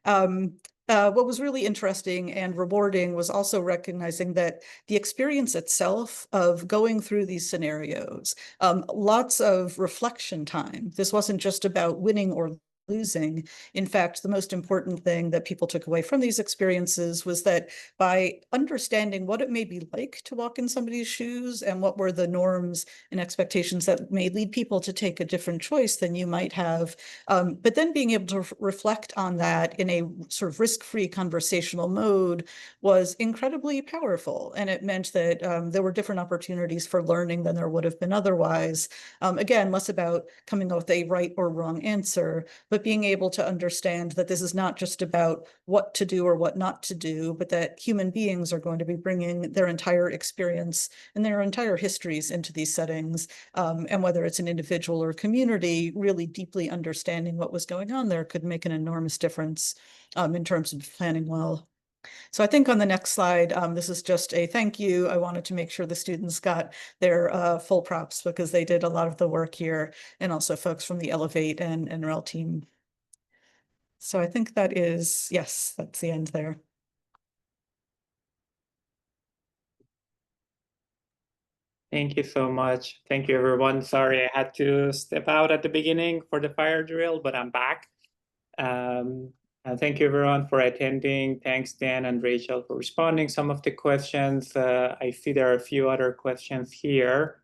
what was really interesting and rewarding was also recognizing that the experience itself of going through these scenarios, lots of reflection time. This wasn't just about winning or losing. In fact, the most important thing that people took away from these experiences was that by understanding what it may be like to walk in somebody's shoes and what were the norms and expectations that may lead people to take a different choice than you might have, but then being able to reflect on that in a sort of risk-free conversational mode was incredibly powerful. And it meant that there were different opportunities for learning than there would have been otherwise. Again, less about coming up with a right or wrong answer, but being able to understand that this is not just about what to do or what not to do, but that human beings are going to be bringing their entire experience and their entire histories into these settings. And whether it's an individual or community, really deeply understanding what was going on there could make an enormous difference in terms of planning well. So I think on the next slide, this is just a thank you. I wanted to make sure the students got their full props because they did a lot of the work here, and also folks from the Elevate and NREL team. So I think that is, yes, that's the end there. Thank you so much. Thank you, everyone. Sorry, I had to step out at the beginning for the fire drill, but I'm back. Thank you, everyone, for attending. Thanks, Dan and Rachel, for responding some of the questions. I see there are a few other questions here.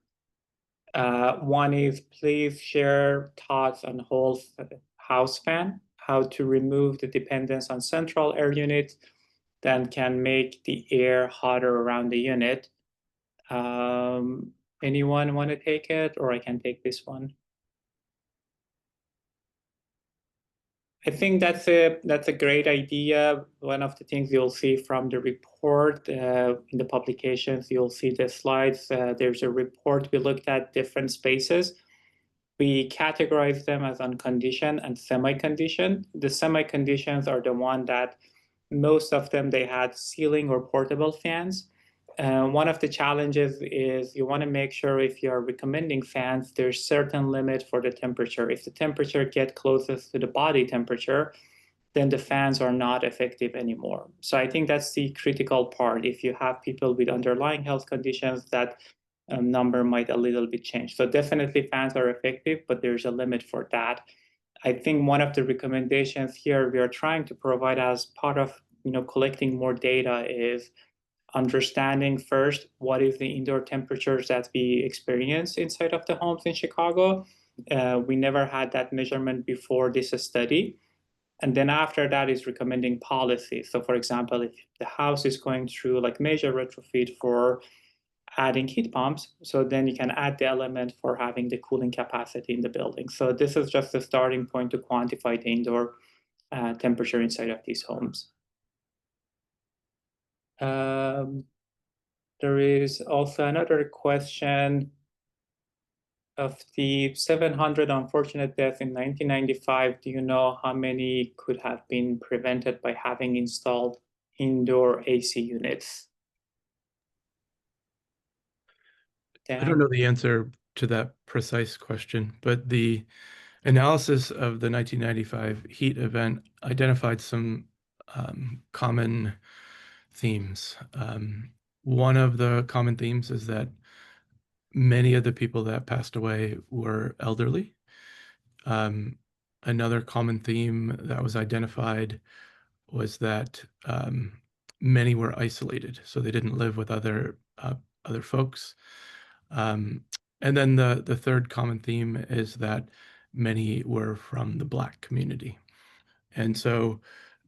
One is, please share thoughts on whole house fan, how to remove the dependence on central air units that can make the air hotter around the unit. Anyone want to take it, or I can take this one? I think that's a great idea. One of the things you'll see from the report in the publications, you'll see the slides. There's a report. We looked at different spaces. We categorize them as unconditioned and semi-conditioned. The semi-conditions are the one that most of them, they had ceiling or portable fans. One of the challenges is you want to make sure if you're recommending fans, there's certain limit for the temperature. If the temperature gets closest to the body temperature, then the fans are not effective anymore. So I think that's the critical part. If you have people with underlying health conditions, that number might a little bit change. So definitely fans are effective, but there's a limit for that. I think one of the recommendations here we are trying to provide as part of collecting more data is understanding first what is the indoor temperatures that we experience inside of the homes in Chicago. We never had that measurement before this study. And then after that is recommending policy. So for example, if the house is going through like major retrofit for adding heat pumps, so then you can add the element for having the cooling capacity in the building. So this is just a starting point to quantify the indoor temperature inside of these homes. There is also another question of the 700 unfortunate deaths in 1995. Do you know how many could have been prevented by having installed indoor AC units? Dan? I don't know the answer to that precise question, but the analysis of the 1995 heat event identified some common themes. One of the common themes is that many of the people that passed away were elderly. Another common theme that was identified was that many were isolated, so they didn't live with other folks. And then the third common theme is that many were from the Black community. And so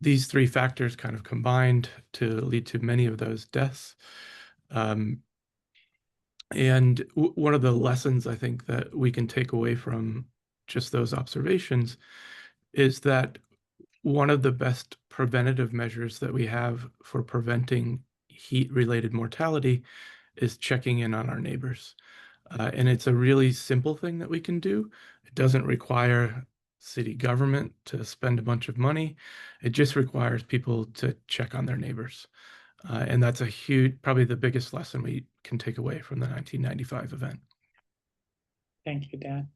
these three factors kind of combined to lead to many of those deaths. And one of the lessons I think that we can take away from just those observations is that one of the best preventative measures that we have for preventing heat-related mortality is checking in on our neighbors. And it's a really simple thing that we can do. It doesn't require city government to spend a bunch of money. It just requires people to check on their neighbors. And that's a huge, probably the biggest lesson we can take away from the 1995 event. Thank you, Dan.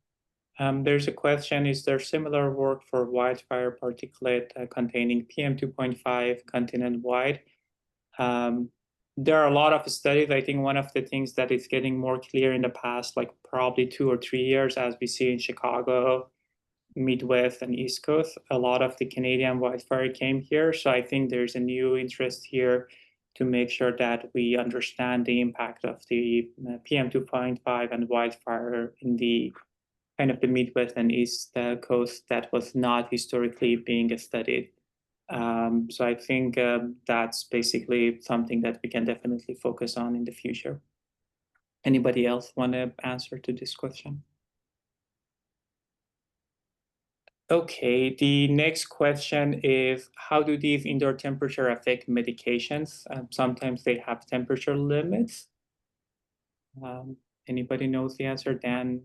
There's a question, is there similar work for wildfire particulate containing PM2.5 continent-wide? There are a lot of studies. I think one of the things that is getting more clear in the past, like probably 2 or 3 years, as we see in Chicago, Midwest and East Coast. A lot of the Canadian wildfire came here. So I think there's a new interest here to make sure that we understand the impact of the PM2.5 and wildfire in the kind of the Midwest and East Coast that was not historically being studied. So I think that's basically something that we can definitely focus on in the future. Anybody else want to answer to this question? Okay, the next question is, how do these indoor temperature affect medications? Sometimes they have temperature limits. Anybody knows the answer? Dan?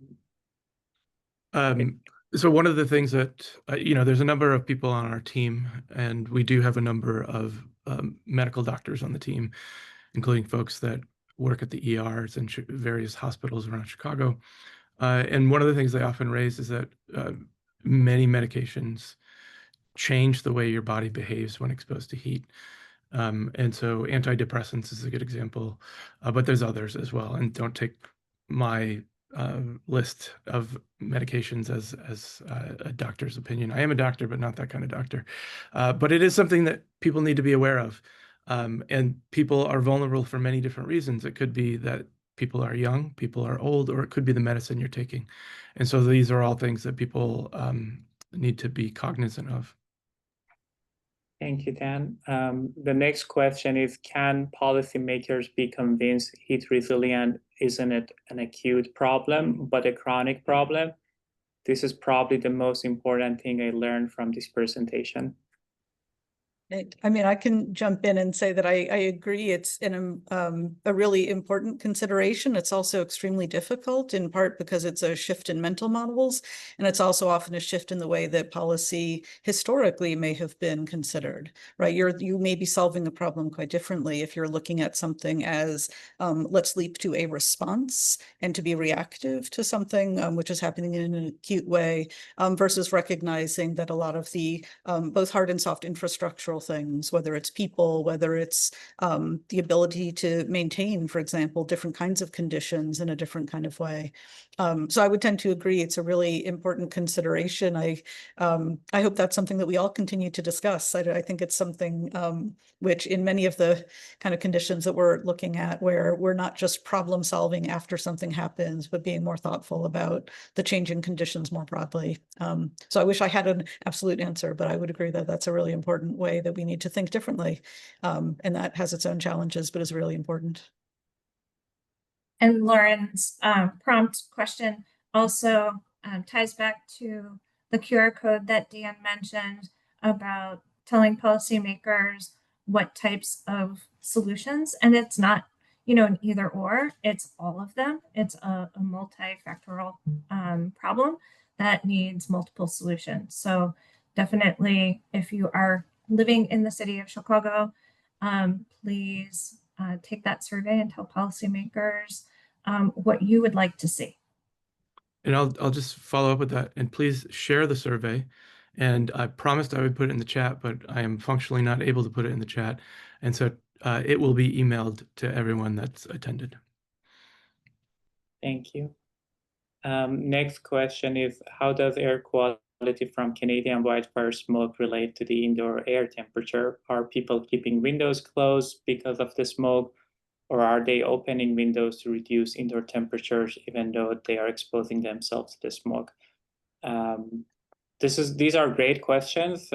So one of the things that, there's a number of people on our team, and we do have a number of medical doctors on the team, including folks that work at the ERs and various hospitals around Chicago. And one of the things they often raise is that many medications change the way your body behaves when exposed to heat. And so antidepressants is a good example, but there's others as well. And don't take my list of medications as a doctor's opinion. I am a doctor, but not that kind of doctor. But it is something that people need to be aware of. And people are vulnerable for many different reasons. It could be that people are young, people are old, or it could be the medicine you're taking. And so these are all things that people need to be cognizant of. Thank you, Dan. The next question is, can policymakers be convinced heat resilient isn't it an acute problem, but a chronic problem? This is probably the most important thing I learned from this presentation. I mean, I can jump in and say that I agree. It's a really important consideration. It's also extremely difficult, in part because it's a shift in mental models, and it's also often a shift in the way that policy historically may have been considered, right? You may be solving the problem quite differently if you're looking at something as let's leap to a response and to be reactive to something which is happening in an acute way, versus recognizing that a lot of the both hard and soft infrastructural things, whether it's people, whether it's the ability to maintain, for example, different kinds of conditions in a different kind of way. So I would tend to agree it's a really important consideration. I hope that's something that we all continue to discuss. I think it's something which in many of the kind of conditions that we're looking at, where we're not just problem solving after something happens, but being more thoughtful about the changing conditions more broadly. So I wish I had an absolute answer, but I would agree that that's a really important way that we need to think differently. And that has its own challenges, but is really important. And Lauren's prompt question also ties back to the QR code that Dan mentioned about telling policymakers what types of solutions. And it's not, an either or, it's all of them. It's a multifactorial problem that needs multiple solutions. So definitely, if you are living in the city of Chicago, please take that survey and tell policymakers what you would like to see. And I'll just follow up with that. And please share the survey. And I promised I would put it in the chat, but I am functionally not able to put it in the chat. And so it will be emailed to everyone that's attended. Thank you. Next question is, how does air quality from Canadian wildfire smoke relate to the indoor air temperature? Are people keeping windows closed because of the smoke, or are they opening windows to reduce indoor temperatures even though they are exposing themselves to the smoke? These are great questions.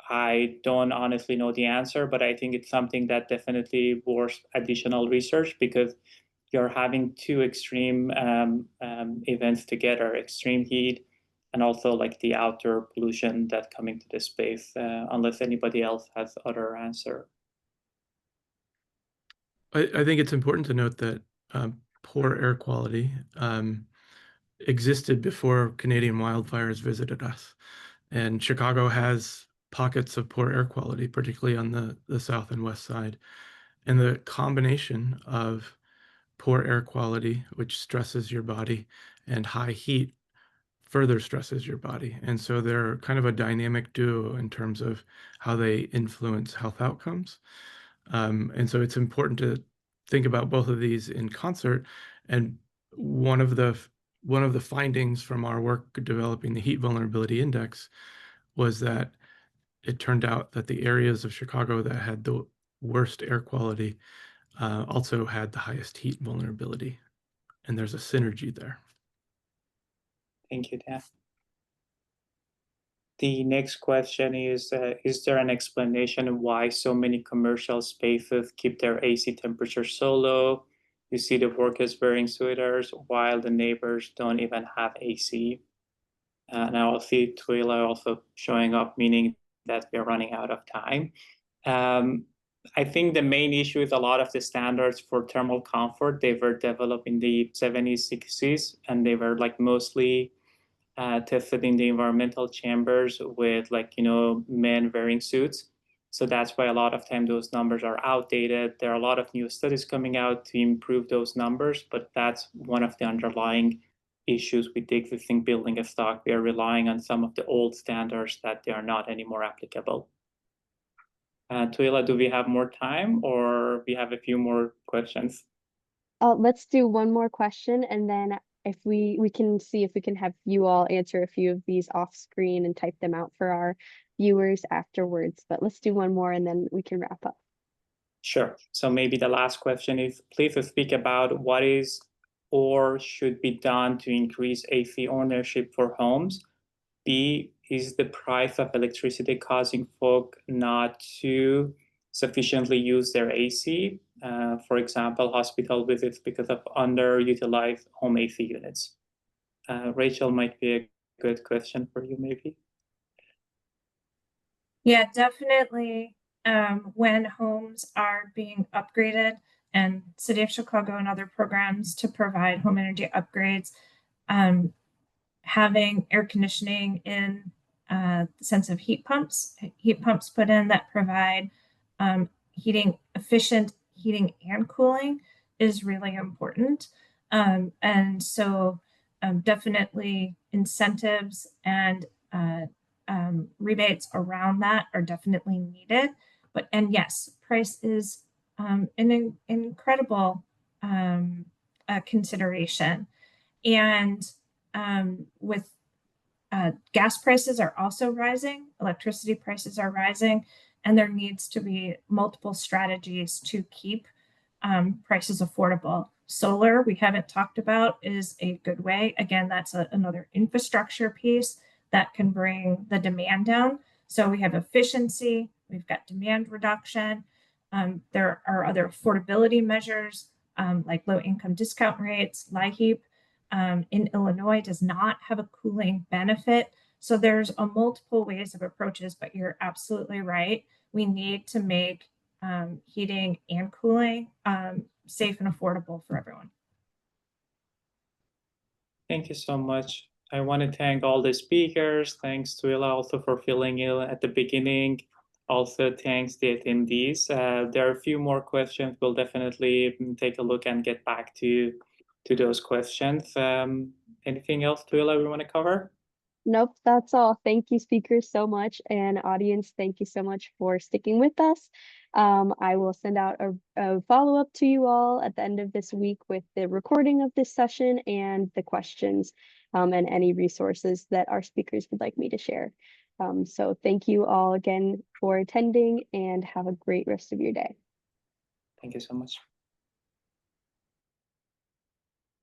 I don't honestly know the answer, but I think it's something that definitely warrants additional research, because you're having two extreme events together, extreme heat and also like the outdoor pollution that coming to the space, unless anybody else has other answer. I think it's important to note that poor air quality existed before Canadian wildfires visited us. And Chicago has pockets of poor air quality, particularly on the south and west side. And the combination of poor air quality, which stresses your body, and high heat further stresses your body. And so they're kind of a dynamic duo in terms of how they influence health outcomes. And so it's important to think about both of these in concert. And one of the one of the findings from our work developing the heat vulnerability index was that it turned out that the areas of Chicago that had the worst air quality also had the highest heat vulnerability. And there's a synergy there. Thank you, Dan. The next question is there an explanation of why so many commercial spaces keep their AC temperature so low? You see the workers wearing sweaters while the neighbors don't even have AC. And I will see Twila also showing up, meaning that we're running out of time. I think the main issue is a lot of the standards for thermal comfort, they were developed in the 70s, 60s, and they were like mostly tested in the environmental chambers with men wearing suits. So that's why a lot of time those numbers are outdated. There are a lot of new studies coming out to improve those numbers, but that's one of the underlying issues with the existing building stock. We are relying on some of the old standards that they are not anymore applicable. Twila, do we have more time or we have a few more questions? Let's do one more question, and then if we can see if we can have you all answer a few of these off screen and type them out for our viewers afterwards. But let's do one more and then we can wrap up. Sure. So maybe the last question is, please speak about what is or should be done to increase AC ownership for homes. B, is the price of electricity causing folk not to sufficiently use their AC? For example, hospital visits because of underutilized home AC units. Rachel might be a good question for you, maybe. Yeah, definitely. When homes are being upgraded, and City of Chicago and other programs to provide home energy upgrades, having air conditioning in the sense of heat pumps put in that provide efficient heating and cooling is really important. And so definitely incentives and rebates around that are definitely needed. And yes, price is an incredible consideration. And with gas prices are also rising, electricity prices are rising, and there needs to be multiple strategies to keep prices affordable. Solar, we haven't talked about, is a good way. Again, that's another infrastructure piece that can bring the demand down. So we have efficiency, we've got demand reduction. There are other affordability measures like low income discount rates. LIHEAP in Illinois does not have a cooling benefit. So there's multiple ways of approaches, but you're absolutely right. We need to make heating and cooling safe and affordable for everyone. Thank you so much. I want to thank all the speakers. Thanks to Twila also for filling in at the beginning. Also, thanks the attendees. There are a few more questions. We'll definitely take a look and get back to those questions. Anything else, Twila, we want to cover? Nope, that's all. Thank you, speakers, so much. And audience, thank you so much for sticking with us. I will send out a follow-up to you all at the end of this week with the recording of this session and the questions and any resources that our speakers would like me to share. So thank you all again for attending and have a great rest of your day. Thank you so much.